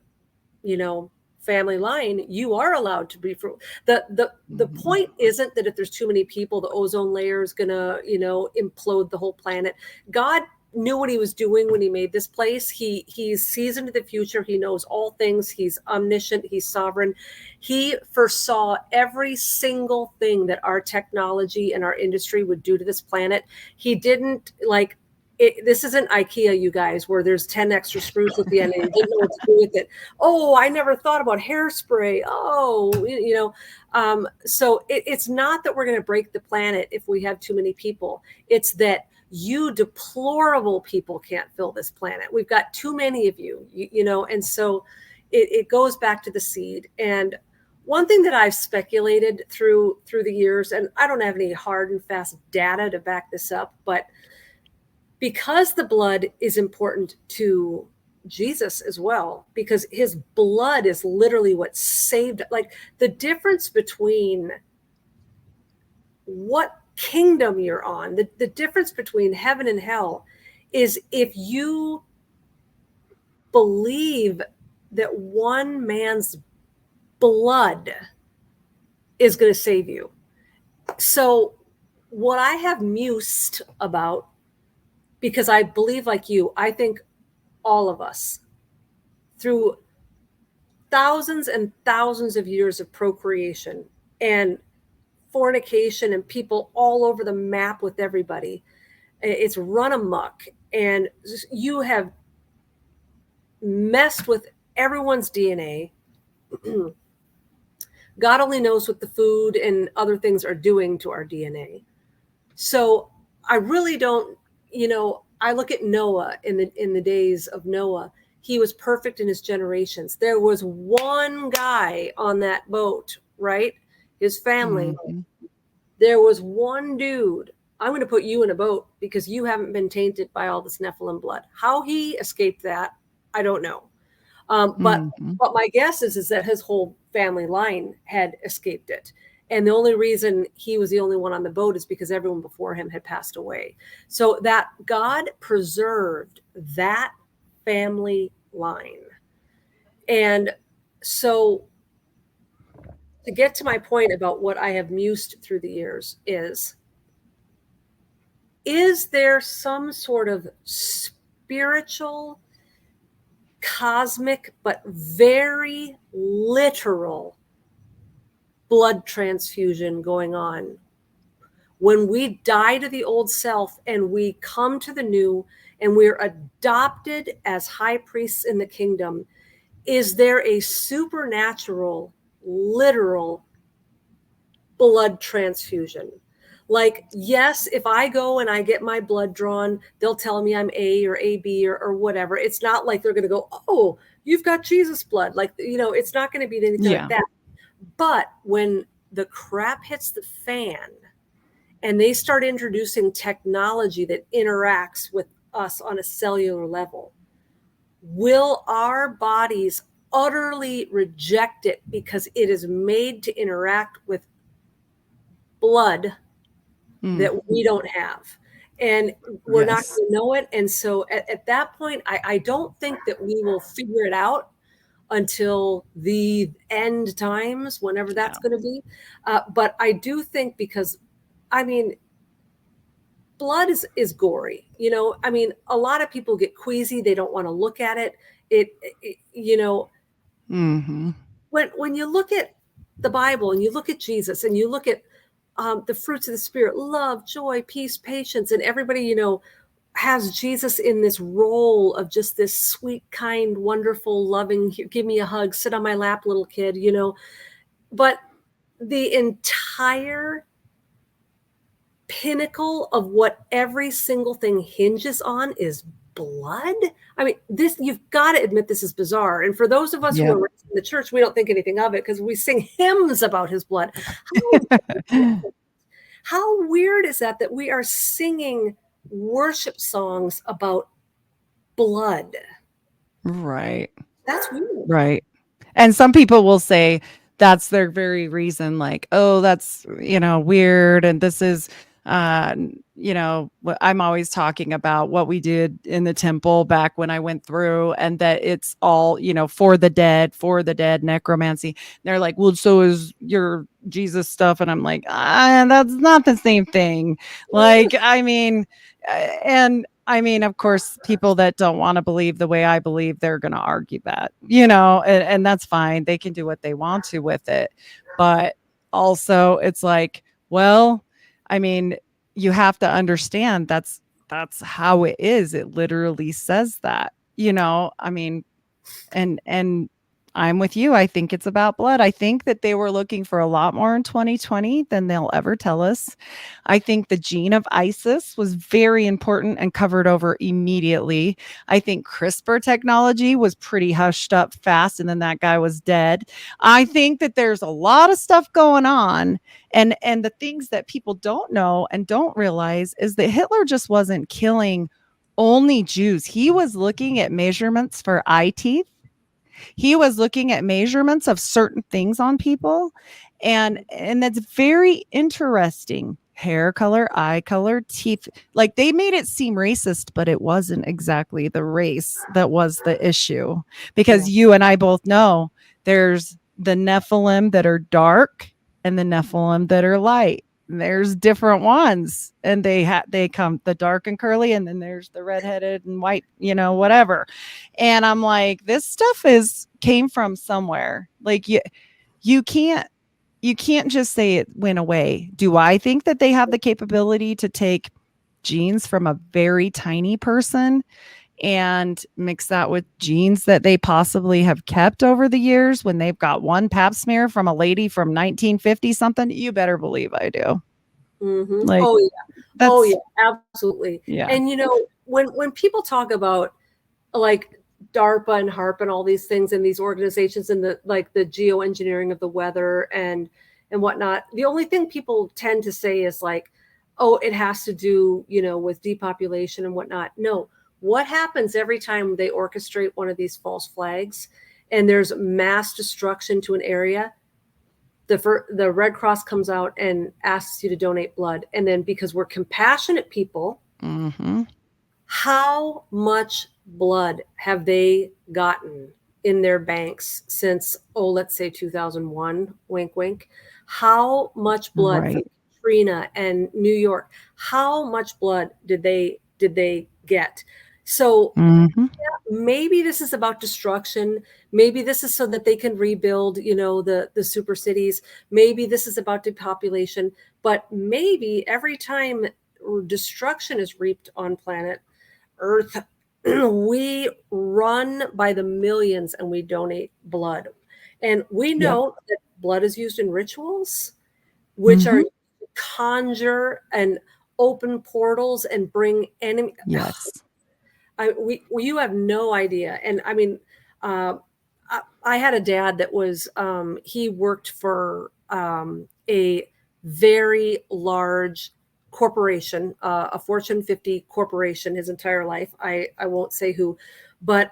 family line, you are allowed to be fruitful. The point isn't that if there's too many people, the ozone layer is gonna, implode the whole planet. God knew what he was doing when he made this place. He sees into the future. He knows all things. He's omniscient. He's sovereign. He foresaw every single thing that our technology and our industry would do to this planet. He didn't this isn't IKEA, you guys, where there's 10 extra screws at the end and you didn't know what to do with it. Oh, I never thought about hairspray. Oh, so it's not that we're going to break the planet if we have too many people. It's that you deplorable people can't fill this planet. We've got too many of you, and so it goes back to the seed. And one thing that I've speculated through the years, and I don't have any hard and fast data to back this up, but because the blood is important to Jesus as well, because his blood is literally what saved, like the difference between what kingdom you're on, the difference between heaven and hell is if you believe that one man's blood is going to save you. So what I have mused about, because I believe like you, I think all of us, through thousands and thousands of years of procreation and fornication and people all over the map with everybody, it's run amok, and you have messed with everyone's DNA. God only knows what the food and other things are doing to our DNA. So I really don't, I look at Noah in the days of Noah. He was perfect in his generations. There was one guy on that boat, right? His family. Mhm. There was one dude. I'm going to put you in a boat because you haven't been tainted by all this Nephilim blood. How he escaped that, I don't know. But Mhm. my guess is that his whole family line had escaped it. And the only reason he was the only one on the boat is because everyone before him had passed away. So that God preserved that family line. And so to get to my point about what I have mused through the years is there some sort of spiritual, cosmic, but very literal blood transfusion going on when we die to the old self and we come to the new and we're adopted as high priests in the kingdom? Is there a supernatural, literal blood transfusion? Like, yes, if I go and I get my blood drawn, they'll tell me I'm A or AB or whatever. It's not like they're going to go, oh, you've got Jesus blood. Like, it's not going to be anything like Yeah. that. But when the crap hits the fan and they start introducing technology that interacts with us on a cellular level, will our bodies utterly reject it because it is made to interact with blood that we don't have? And we're not Yes. going to know it. And so at that point, I don't think that we will figure it out until the end times, whenever that's Yeah. going to be. But I do think, because, I mean, blood is gory. A lot of people get queasy. They don't want to look at it. Mhm. When you look at the Bible and you look at Jesus and you look at the fruits of the Spirit, love, joy, peace, patience, and everybody, has Jesus in this role of just this sweet, kind, wonderful, loving, give me a hug, sit on my lap, little kid, but the entire pinnacle of what every single thing hinges on is blood. I mean, you've got to admit this is bizarre. And for those of us who Yep. are raised in the church, we don't think anything of it because we sing hymns about his blood. How weird is that we are singing worship songs about blood? Right. That's weird. Right. And some people will say that's their very reason, like, oh, that's, weird. And this is, what I'm always talking about what we did in the temple back when I went through, and that it's all, for the dead, necromancy. They're like, well, so is your Jesus stuff. And I'm like, that's not the same thing. Like, and I mean, of course, people that don't want to believe the way I believe, they're going to argue that, and that's fine. They can do what they want to with it. But also, it's like, well, I mean, you have to understand that's how it is. It literally says that, I mean, and I'm with you. I think it's about blood. I think that they were looking for a lot more in 2020 than they'll ever tell us. I think the gene of ISIS was very important and covered over immediately. I think CRISPR technology was pretty hushed up fast, and then that guy was dead. I think that there's a lot of stuff going on, and the things that people don't know and don't realize is that Hitler just wasn't killing only Jews. He was looking at measurements for eye teeth. He was looking at measurements of certain things on people, and that's very interesting. Hair color, eye color, teeth. Like, they made it seem racist, but it wasn't exactly the race that was the issue, because Yeah. you and I both know there's the Nephilim that are dark and the Nephilim that are light. there's different ones, and they come the dark and curly, and then there's the redheaded and white, whatever. And I'm like, this stuff came from somewhere. Like you can't just say it went away. Do I think that they have the capability to take genes from a very tiny person and mix that with genes that they possibly have kept over the years when they've got one pap smear from a lady from 1950 something? You better believe I do. Mm-hmm. Like, oh yeah, absolutely. Yeah. And when people talk about like DARPA and HARP and all these things and these organizations and the geoengineering of the weather and whatnot, the only thing people tend to say is like, oh, it has to do, with depopulation and whatnot. No, what happens every time they orchestrate one of these false flags and there's mass destruction to an area? The Red Cross comes out and asks you to donate blood. And then because we're compassionate people, mm-hmm. How much blood have they gotten in their banks since, let's say 2001, wink, wink? How much blood Right. from Katrina and New York? How much blood did they get? So Mm-hmm. maybe this is about destruction. Maybe this is so that they can rebuild, the super cities. Maybe this is about depopulation. But maybe every time destruction is reaped on planet Earth, we run by the millions and we donate blood. And we know that blood is used in rituals, which Mm-hmm. are conjure and open portals and bring enemy. Yes. You have no idea. And I mean, I had a dad that was, he worked for a very large corporation, a Fortune 50 corporation his entire life. I won't say who, but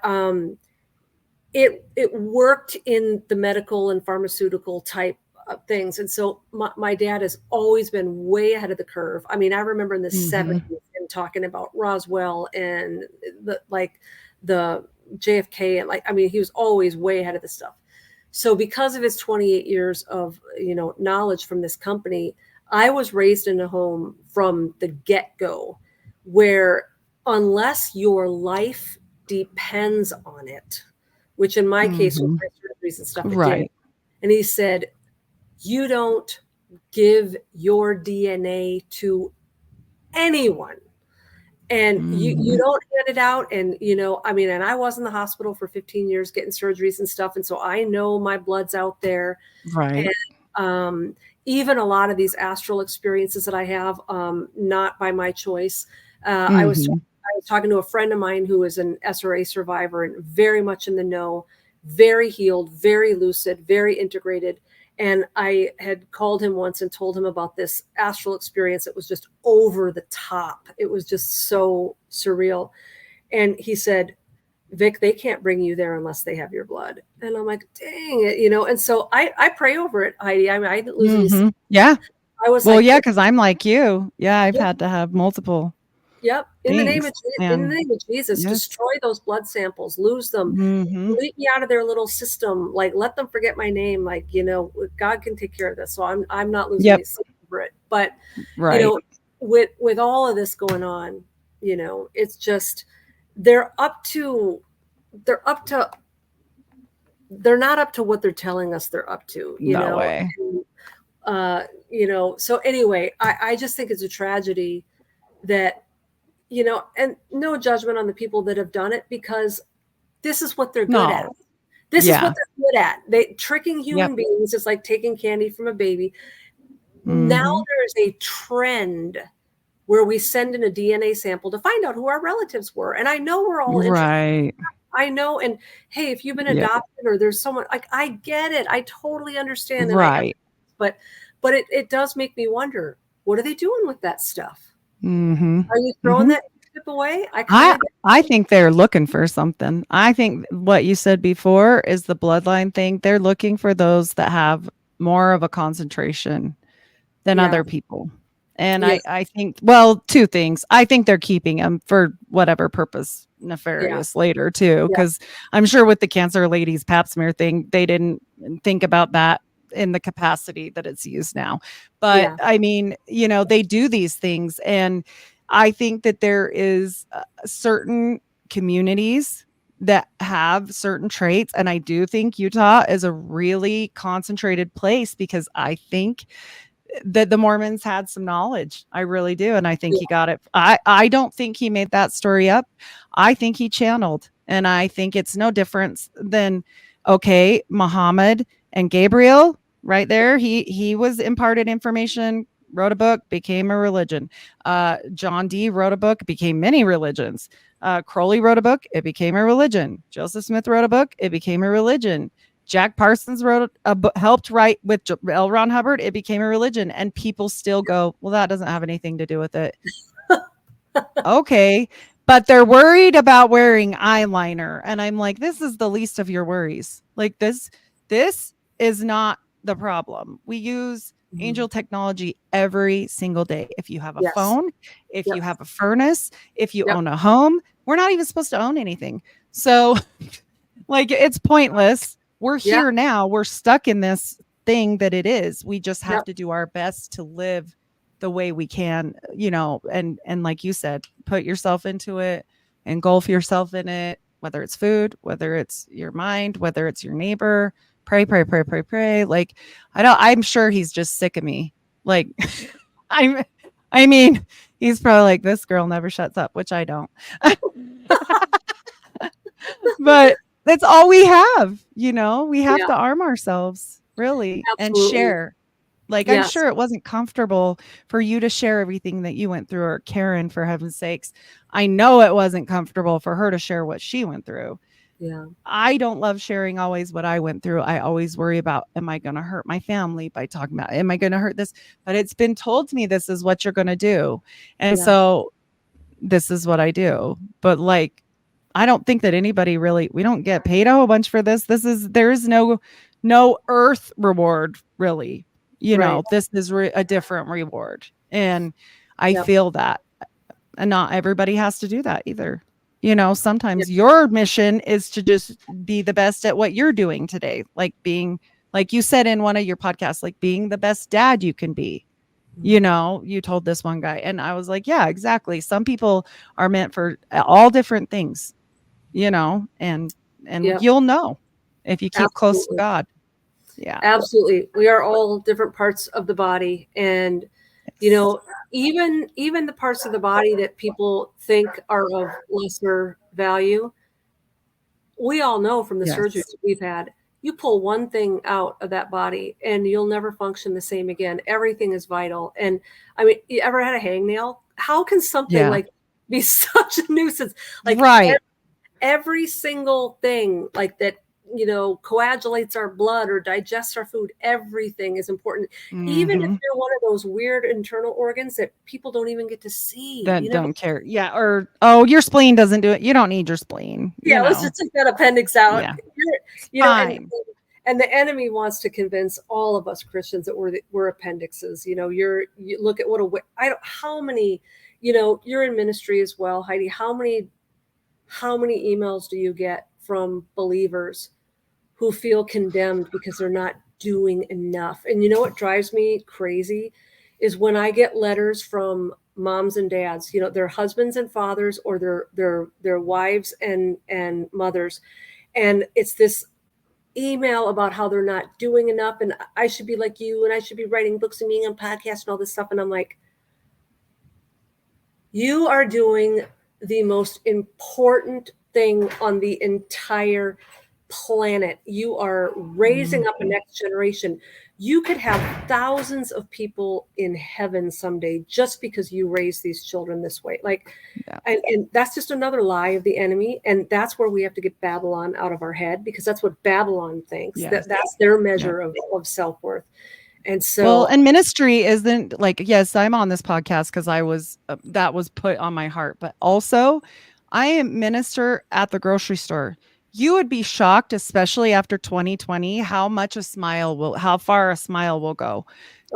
it worked in the medical and pharmaceutical type of things. And so my dad has always been way ahead of the curve. I mean, I remember in the Mm-hmm. 70s him talking about Roswell and the JFK and he was always way ahead of the stuff. So because of his 28 years of, knowledge from this company, I was raised in a home from the get-go where unless your life depends on it, which in my case was Mm-hmm. my surgeries and stuff, it Right. did. And he said, you don't give your DNA to anyone. And you Mm-hmm. don't hand it out. And, and I was in the hospital for 15 years getting surgeries and stuff. And so I know my blood's out there. Right. And even a lot of these astral experiences that I have, not by my choice. I was talking to a friend of mine who is an SRA survivor and very much in the know, very healed, very lucid, very integrated. And I had called him once and told him about this astral experience. It was just over the top. It was just so surreal. And he said, Vic, they can't bring you there unless they have your blood. And I'm like, dang it, And so I pray over it, Heidi. I mean, I didn't lose any sleep. Yeah. I was because I'm like you. Yeah, I've had to have multiple. Yep. In the name of Jesus, yes. destroy those blood samples, lose them, Mm-hmm. delete me out of their little system. Like, let them forget my name. Like, God can take care of this. So I'm not losing any sleep over it. But Right. With all of this going on, it's just they're not up to what they're telling us they're up to. No way. And, so anyway, I just think it's a tragedy that. And no judgment on the people that have done it because this is what they're good at. This is what they're good at. They tricking human beings is like taking candy from a baby. Mm-hmm. Now there's a trend where we send in a DNA sample to find out who our relatives were. And I know we're all interested. Right. I know. And hey, if you've been adopted or there's someone I get it. I totally understand. Right. But it does make me wonder, what are they doing with that stuff? Mm-hmm. Are you throwing that chip away? I think they're looking for something. I think what you said before is the bloodline thing. They're looking for those that have more of a concentration than other people. And I think, two things. I think they're keeping them for whatever purpose nefarious later too. Because I'm sure with the cancer ladies pap smear thing, they didn't think about that in the capacity that it's used now. But Yeah. I mean, they do these things. And I think that there is certain communities that have certain traits. And I do think Utah is a really concentrated place because I think that the Mormons had some knowledge. I really do. And I think Yeah. he got it. I don't think he made that story up. I think he channeled. And I think it's no difference than, okay, Muhammad and Gabriel right there. He was imparted information, wrote a book, became a religion. John Dee wrote a book, became many religions. Crowley wrote a book, it became a religion. Joseph Smith wrote a book, it became a religion. Jack Parsons wrote a book, helped write with L. Ron Hubbard. It became a religion, and people still go, well, that doesn't have anything to do with it. Okay, but they're worried about wearing eyeliner, and I'm like, this is the least of your worries. Like this is not the problem. We use angel technology every single day. If you have a Yes. phone, if Yep. you have a furnace, if you Yep. own a home, we're not even supposed to own anything. So, like, it's pointless. We're Yeah. here now. We're stuck in this thing that it is. We just have Yep. to do our best to live the way we can, and like you said, put yourself into it, engulf yourself in it, whether it's food, whether it's your mind, whether it's your neighbor. Pray, pray, pray, pray, pray. Like, I'm sure he's just sick of me. Like, I mean, he's probably like, this girl never shuts up, which I don't. But that's all we have. We have Yeah. to arm ourselves, really, and Absolutely. share. Like, I'm Yes. sure it wasn't comfortable for you to share everything that you went through, or Karen, for heaven's sakes. I know it wasn't comfortable for her to share what she went through. Yeah. I don't love sharing always what I went through. I always worry about, am I going to hurt my family by talking about, am I going to hurt this? But it's been told to me, this is what you're going to do. And Yeah. so this is what I do. But like, I don't think that anybody really, we don't get paid a whole bunch for this. There is no earth reward, really. Right. This is a different reward. And I Yep. feel that. And not everybody has to do that either. Sometimes Yep. your mission is to just be the best at what you're doing today. Like being, like you said in one of your podcasts, like being the best dad you can be. You told this one guy, and I was like, yeah, exactly. Some people are meant for all different things, and Yep. you'll know if you keep close to Absolutely. God. Yeah. Absolutely. We are all different parts of the body. And, even the parts of the body that people think are of lesser value, we all know from the surgeries Yes. that we've had, you pull one thing out of that body and you'll never function the same again. Everything is vital. And I mean, you ever had a hangnail? How can something Yeah. like be such a nuisance? Like Right. every single thing like that, coagulates our blood or digests our food, everything is important. Even if Mhm. you're one of those weird internal organs that people don't even get to see. That don't care. Yeah. Or, oh, your spleen doesn't do it. You don't need your spleen. Yeah, let's just take that appendix out. Yeah. And Fine. the enemy wants to convince all of us Christians that we're appendixes. You look at how many, you're in ministry as well, Heidi. How many emails do you get from believers who feel condemned because they're not doing enough? And you know what drives me crazy is when I get letters from moms and dads, their husbands and fathers, or their wives and mothers, and it's this email about how they're not doing enough, and I should be like you, and I should be writing books and being on podcasts and all this stuff. And I'm like, you are doing the most important thing on the entire planet. You are raising up a next generation. You could have thousands of people in heaven someday just because you raise these children this way. And that's just another lie of the enemy. And that's where we have to get Babylon out of our head, because that's what Babylon thinks. Yes. That's their measure of self-worth. And so, well, and ministry isn't like, yes, I'm on this podcast because I was, that was put on my heart, but also I am minister at the grocery store. You would be shocked, especially after 2020, how far a smile will go.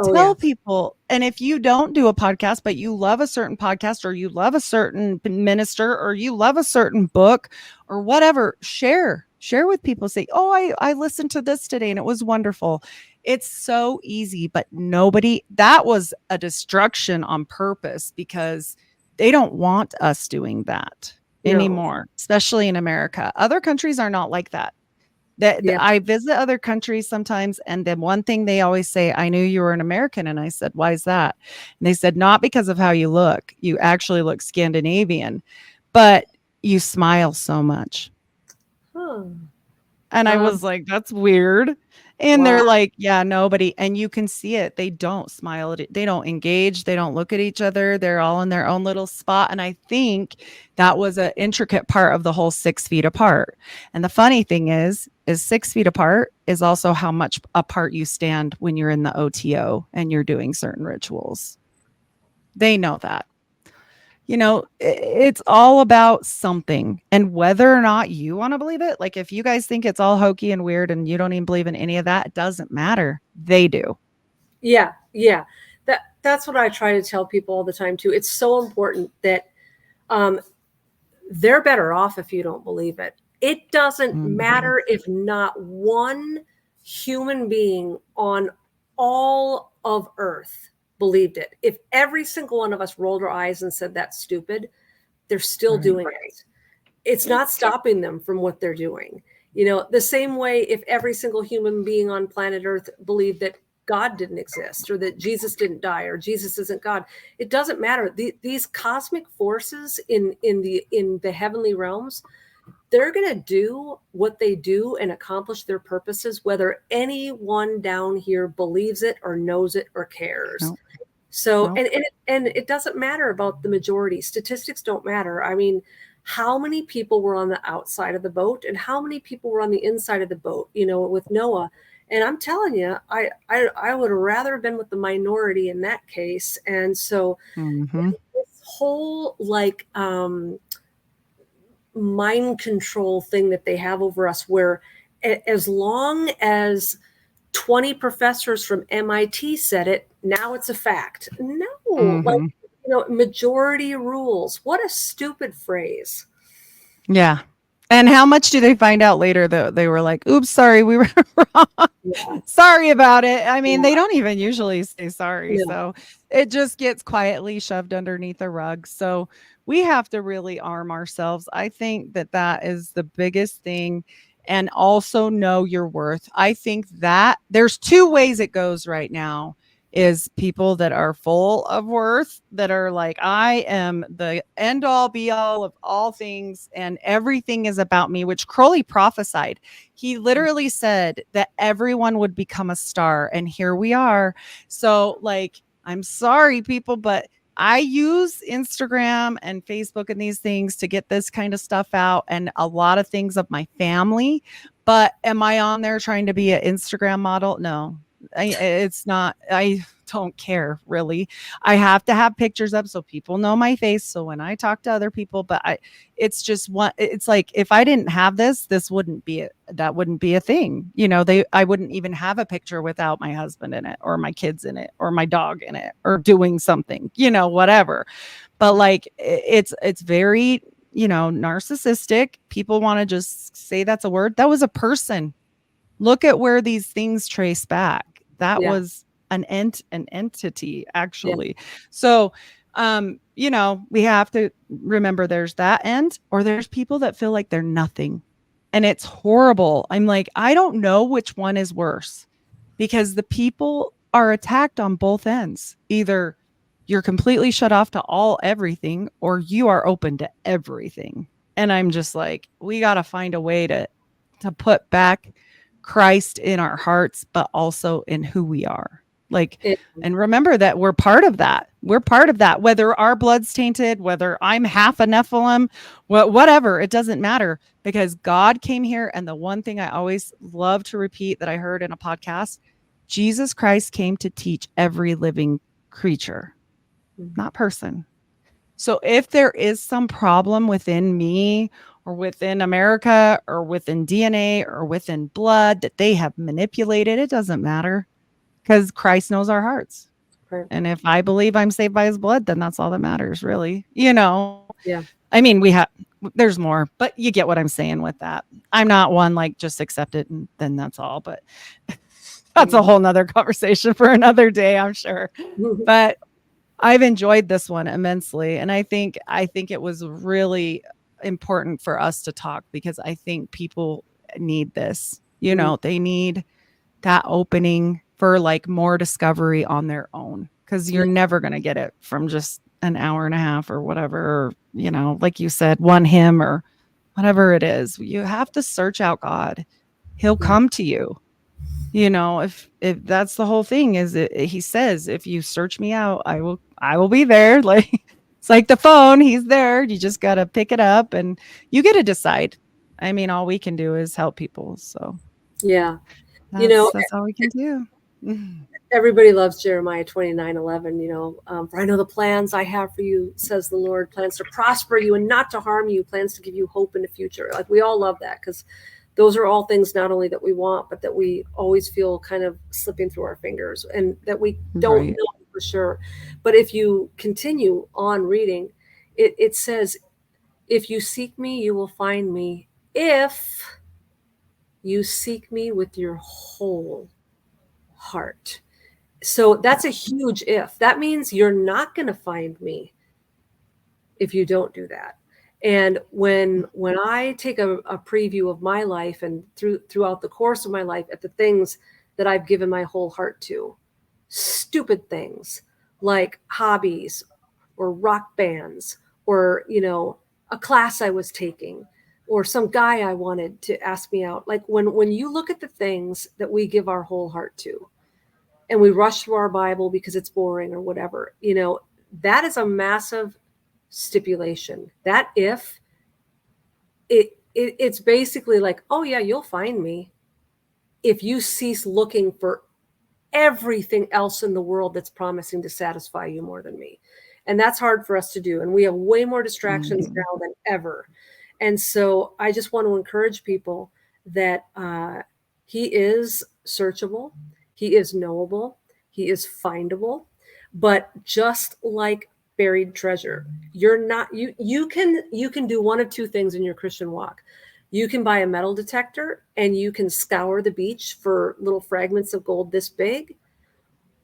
Tell people. And if you don't do a podcast, but you love a certain podcast, or you love a certain minister, or you love a certain book or whatever, share with people. Say, oh, I listened to this today and it was wonderful. It's so easy, but that was a destruction on purpose because they don't want us doing that No. anymore, especially in America. Other countries are not like that. Yeah. I visit other countries sometimes, and then one thing they always say, I knew you were an American. And I said, why is that? And they said, not because of how you look. You actually look Scandinavian, but you smile so much. Huh. And I was like, that's weird. And Wow. they're like, yeah, nobody. And you can see it. They don't smile at it. They don't engage. They don't look at each other. They're all in their own little spot. And I think that was an intricate part of the whole 6 feet apart. And the funny thing is 6 feet apart is also how much apart you stand when you're in the OTO and you're doing certain rituals. They know that. It's all about something, and whether or not you want to believe it, like if you guys think it's all hokey and weird and you don't even believe in any of that, it doesn't matter. They do. Yeah. Yeah. That's what I try to tell people all the time too. It's so important that they're better off if you don't believe it. It doesn't matter if not one human being on all of Earth believed it. If every single one of us rolled our eyes and said that's stupid, they're still doing it. It's not stopping them from what they're doing. The same way if every single human being on planet Earth believed that God didn't exist or that Jesus didn't die or Jesus isn't God, it doesn't matter. These cosmic forces in the heavenly realms, they're going to do what they do and accomplish their purposes, whether anyone down here believes it or knows it or cares. Nope. So, nope. and it doesn't matter about the majority. Statistics don't matter. I mean, how many people were on the outside of the boat and how many people were on the inside of the boat, with Noah? And I'm telling you, I would have rather been with the minority in that case. And so this whole mind control thing that they have over us, where as long as 20 professors from MIT said it, now it's a fact. No, majority rules. What a stupid phrase. Yeah. And how much do they find out later that they were like, oops, sorry, we were wrong. Yeah. Sorry about it. I mean, they don't even usually say sorry. Yeah. So it just gets quietly shoved underneath a rug. So we have to really arm ourselves. I think that is the biggest thing. And also know your worth. I think that there's 2 ways it goes right now. Is people that are full of worth, that are like, I am the end all be all of all things and everything is about me, which Crowley prophesied. He literally said that everyone would become a star, and here we are. So I'm sorry, people, but I use Instagram and Facebook and these things to get this kind of stuff out and a lot of things of my family. But am I on there trying to be an Instagram model? No. It's not. I don't care, really. I have to have pictures up so people know my face, so when I talk to other people, but it's just it's like, if I didn't have this wouldn't be that wouldn't be a thing. I wouldn't even have a picture without my husband in it or my kids in it or my dog in it or doing something, whatever. But it's very, narcissistic. People want to just say that's a word. That was a person. Look at where these things trace back. That was an entity, actually. Yeah. So, we have to remember there's that end, or there's people that feel like they're nothing. And it's horrible. I'm like, I don't know which one is worse, because the people are attacked on both ends. Either you're completely shut off to everything, or you are open to everything. And I'm just like, we got to find a way to put back Christ in our hearts, but also in who we are. And remember that we're part of that. We're part of that, whether our blood's tainted, whether I'm half a Nephilim, whatever, it doesn't matter, because God came here. And the one thing I always love to repeat that I heard in a podcast, Jesus Christ came to teach every living creature, not person. So if there is some problem within me or within America or within DNA or within blood that they have manipulated, it doesn't matter, because Christ knows our hearts. Right. And if I believe I'm saved by his blood, then that's all that matters, really. Yeah. I mean, there's more, but you get what I'm saying with that. I'm not one just accept it and then that's all. But That's a whole nother conversation for another day, I'm sure. But I've enjoyed this one immensely. And I think it was really important for us to talk, because I think people need this. You know, they need that opening for like more discovery on their own, because you're never going to get it from just an hour and a half or whatever, or, you know, like you said, one hymn or whatever it is. You have to search out God. He'll come to you. You know, if that's the whole thing, is it, he says, if you search me out, I will be there. Like, it's like the phone, he's there. You just got to pick it up and you get to decide. I mean, all we can do is help people. So yeah, you know, that's all we can do. everybody loves Jeremiah 29:11. You know, for I know the plans I have for you, says the Lord, plans to prosper you and not to harm you, plans to give you hope in the future. Like, we all love that, because those are all things not only that we want, but that we always feel kind of slipping through our fingers, and that we don't know for sure. But if you continue on reading, it says, if you seek me, you will find me, if you seek me with your whole heart. So that's a huge if. That means you're not going to find me if you don't do that. And when I take a preview of my life, and throughout the course of my life, at the things that I've given my whole heart to, stupid things like hobbies or rock bands, or, you know, a class I was taking, or some guy I wanted to ask me out. Like, when you look at the things that we give our whole heart to, and we rush through our Bible because it's boring or whatever, you know, that is a massive stipulation. That if it's basically like, oh yeah, you'll find me if you cease looking for everything else in the world that's promising to satisfy you more than me. And that's hard for us to do. And we have way more distractions now than ever. And so I just want to encourage people that he is searchable, he is knowable, he is findable. But just like buried treasure, you're not, you can do one of two things in your Christian walk. You can buy a metal detector and you can scour the beach for little fragments of gold this big,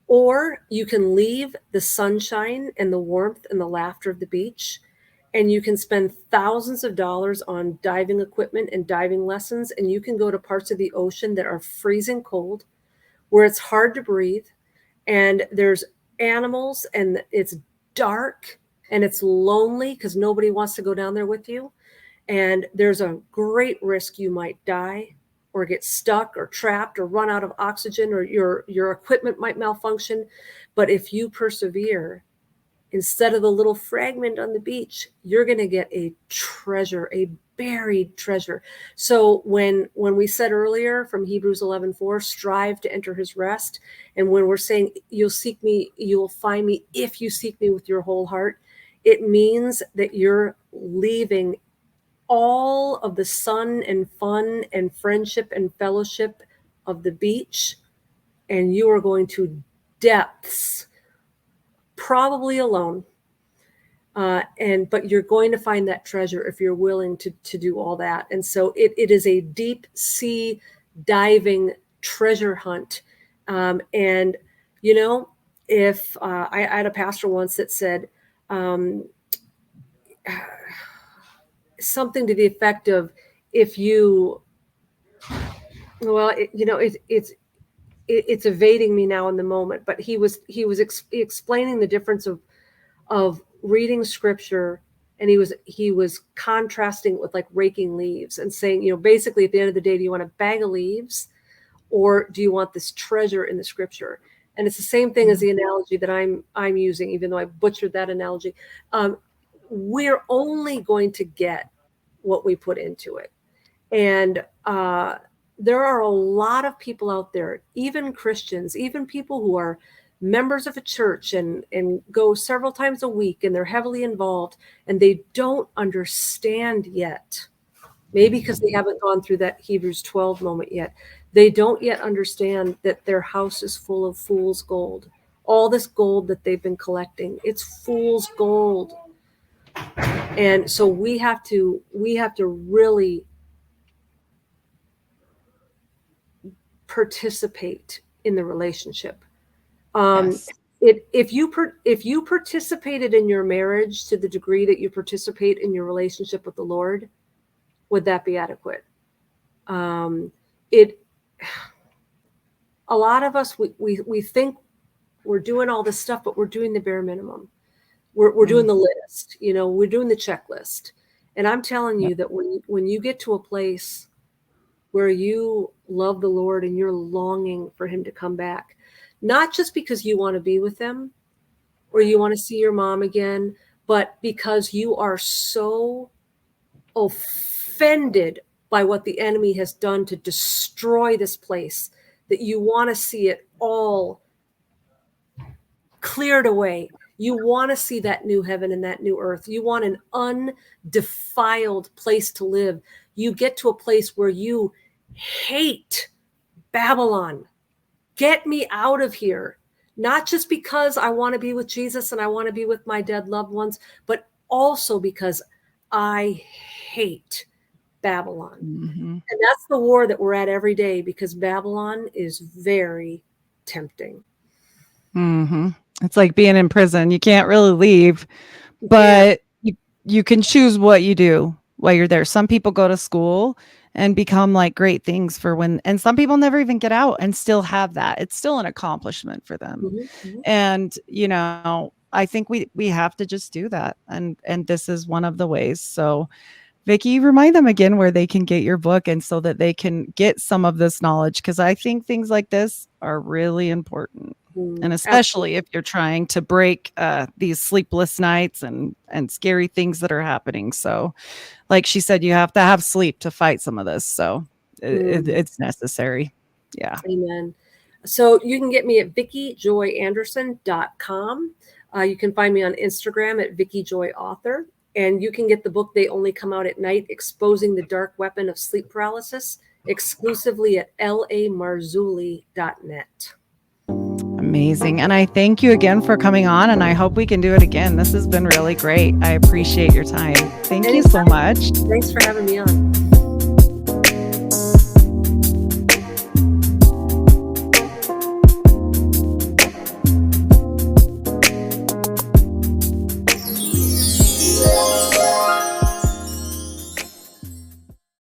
or you can leave the sunshine and the warmth and the laughter of the beach, and you can spend thousands of dollars on diving equipment and diving lessons, and you can go to parts of the ocean that are freezing cold, where it's hard to breathe, and there's animals, and it's dark, and it's lonely because nobody wants to go down there with you. And there's a great risk you might die, or get stuck or trapped or run out of oxygen, or your equipment might malfunction. But if you persevere, instead of the little fragment on the beach, you're going to get a treasure, a buried treasure. So when we said earlier from Hebrews 11:4, strive to enter his rest. And when we're saying you'll seek me, you'll find me if you seek me with your whole heart, it means that you're leaving all of the sun and fun and friendship and fellowship of the beach, and you are going to depths, probably alone. But you're going to find that treasure if you're willing to do all that. And so it is a deep sea diving treasure hunt. And, you know, if I had a pastor once that said something to the effect of, if you, well, it's evading me now in the moment, but he was explaining the difference of reading scripture, and he was contrasting it with like raking leaves, and saying, you know, basically at the end of the day, do you want a bag of leaves, or do you want this treasure in the scripture? And it's the same thing as the analogy that I'm using, even though I butchered that analogy. We're only going to get what we put into it. And there are a lot of people out there, even Christians, even people who are members of a church and go several times a week, and they're heavily involved, and they don't understand yet, maybe because they haven't gone through that Hebrews 12 moment yet. They don't yet understand that their house is full of fool's gold. All this gold that they've been collecting, it's fool's gold. And so we have to really participate in the relationship. Yes. If you participated in your marriage to the degree that you participate in your relationship with the Lord, would that be adequate? It a lot of us we think we're doing all this stuff, but we're doing the bare minimum. We're doing the list, we're doing the checklist. And I'm telling you that when you get to a place where you love the Lord and you're longing for him to come back, not just because you want to be with him or you want to see your mom again, but because you are so offended by what the enemy has done to destroy this place that you want to see it all cleared away. You want to see that new heaven and that new earth. You want an undefiled place to live. You get to a place where you hate Babylon. Get me out of here. Not just because I want to be with Jesus and I want to be with my dead loved ones, but also because I hate Babylon. And that's the war that we're at every day, because Babylon is very tempting. It's like being in prison. You can't really leave, but you can choose what you do while you're there. Some people go to school and become like great things for when, and some people never even get out and still have that. It's still an accomplishment for them. And, I think we have to just do that. And this is one of the ways. So Vicki, remind them again where they can get your book, and so that they can get some of this knowledge, because I think things like this are really important. And especially if you're trying to break these sleepless nights and scary things that are happening. So like she said, you have to have sleep to fight some of this. So it's necessary. Yeah. Amen. So you can get me at VickiJoyAnderson.com. You can find me on Instagram at Vicki Joy Author. And you can get the book, They Only Come Out at Night, Exposing the Dark Weapon of Sleep Paralysis, exclusively at lamarzulli.net. Amazing. And I thank you again for coming on, and I hope we can do it again. This has been really great. I appreciate your time. Thank you so much. Thanks for having me on.